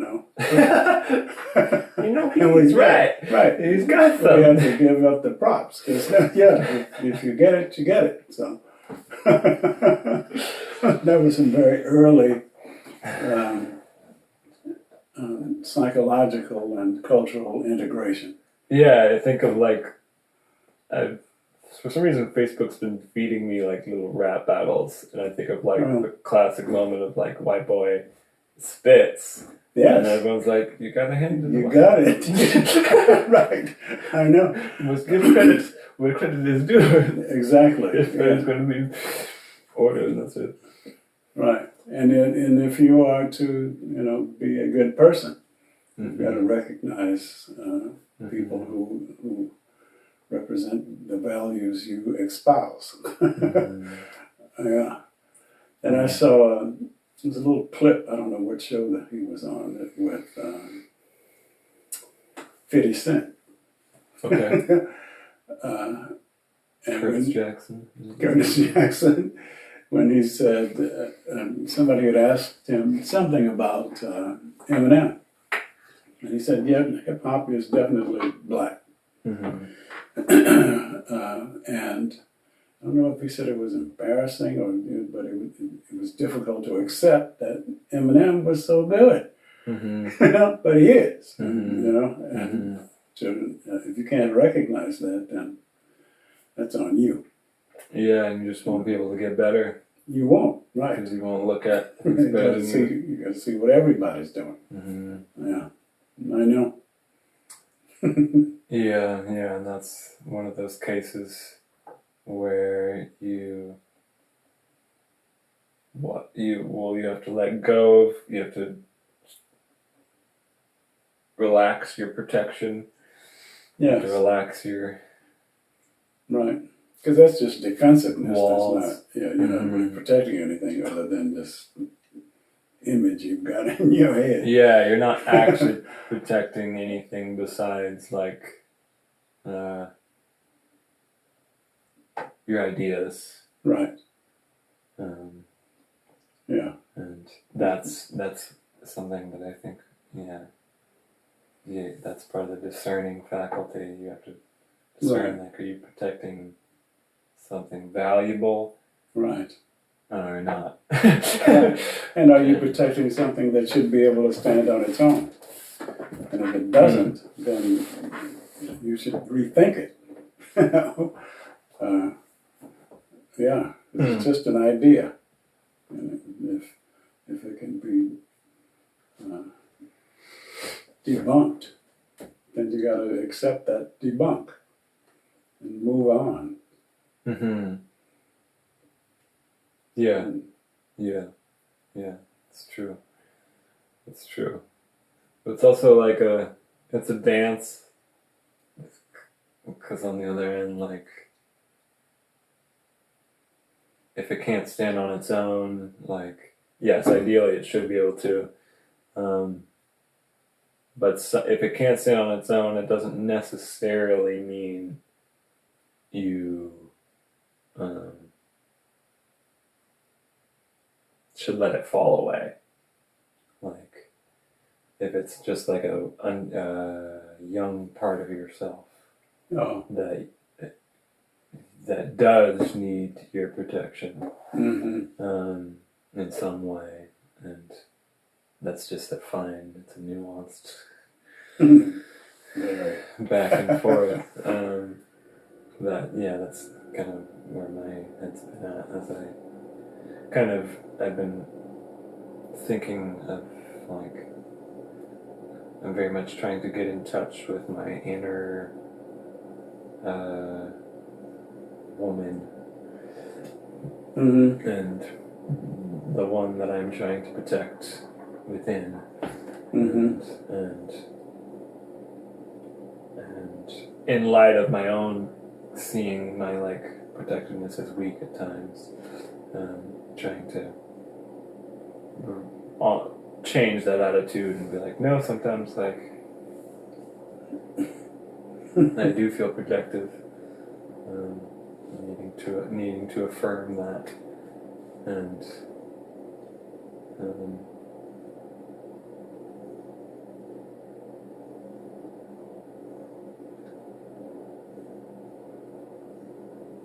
Speaker 2: right.
Speaker 1: Right.
Speaker 2: He's got
Speaker 1: We had
Speaker 2: something.
Speaker 1: to give up the props, because if you get it, you get it. So that was some very early psychological and cultural integration.
Speaker 2: Yeah, I think of for some reason Facebook's been feeding me like little rap battles, and I think of like the classic moment of like white boy spits.
Speaker 1: Yes.
Speaker 2: And everyone's like, you got a hand in the
Speaker 1: You got it. Right. I know.
Speaker 2: Must give credit where credit is due.
Speaker 1: Exactly.
Speaker 2: If there's going to be order, and that's it.
Speaker 1: Right. And if you are to, be a good person, you've got to recognize people who represent the values you espouse. Yeah. And I saw, there's a little clip, I don't know what show that he was on, with 50 Cent.
Speaker 2: Okay.
Speaker 1: And
Speaker 2: Curtis Jackson.
Speaker 1: Curtis Jackson, when he said, somebody had asked him something about Eminem. And he said, yeah, hip hop is definitely black. And I don't know if he said it was embarrassing, but it was difficult to accept that Eminem was so good. But he is, and if you can't recognize that, then that's on you.
Speaker 2: Yeah, and you just won't be able to get better.
Speaker 1: You won't, right?
Speaker 2: Because you won't look at who's
Speaker 1: You
Speaker 2: better
Speaker 1: got to
Speaker 2: than
Speaker 1: see.
Speaker 2: you.
Speaker 1: You got to see what everybody's doing. Yeah, I know.
Speaker 2: Yeah, and that's one of those cases where you have to let go of, you have to relax your protection. You have to
Speaker 1: Yes,
Speaker 2: relax your
Speaker 1: right. Because that's just defensiveness.
Speaker 2: walls.
Speaker 1: That's not. Yeah, you're not really protecting anything other than this image you've got in your head.
Speaker 2: Yeah, you're not actually protecting anything besides like your ideas.
Speaker 1: Right.
Speaker 2: Yeah. And that's something that I think, that's part of the discerning faculty. You have to discern, like, are you protecting something valuable?
Speaker 1: Right.
Speaker 2: Or not?
Speaker 1: And are you protecting something that should be able to stand on its own? And if it doesn't, then you should rethink it. Yeah, it's just an idea. And if it can be debunked, then you got to accept that debunk and move on.
Speaker 2: Yeah, it's true. It's true. But it's also like it's a dance. Because on the other end, like, if it can't stand on its own, like, yes, ideally it should be able to. But if it can't stand on its own, it doesn't necessarily mean you should let it fall away. Like, if it's just like a young part of yourself that does need your protection in some way, and that's just it's a nuanced back and forth. That's kind of where my head's been at as I've been thinking of, like, I'm very much trying to get in touch with my inner woman, and the one that I'm trying to protect within, and in light of my own seeing my like protectiveness as weak at times, trying to change that attitude and be like, no, sometimes like I do feel protective, needing to affirm that, and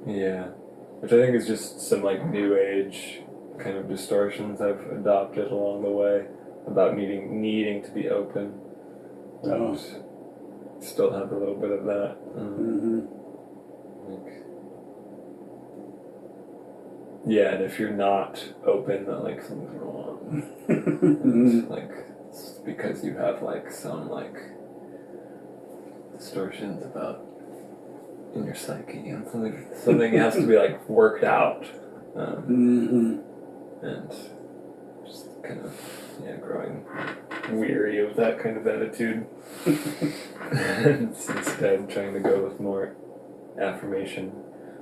Speaker 2: yeah, which I think is just some like new age kind of distortions I've adopted along the way about needing to be open. And still have a little bit of that. Like, yeah, and if you're not open, then like something's wrong. And, like it's because you have like some like distortions about in your psyche, and something has to be like worked out, and just kind of growing weary of that kind of attitude, and instead trying to go with more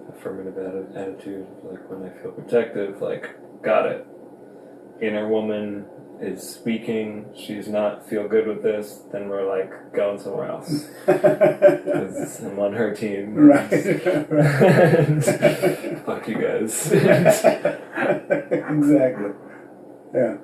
Speaker 2: affirmative attitude, like when I feel protective, like got it, inner woman is speaking, she's not feel good with this, then we're like going somewhere else because I'm on her team,
Speaker 1: right.
Speaker 2: Fuck you guys.
Speaker 1: Exactly. Yeah.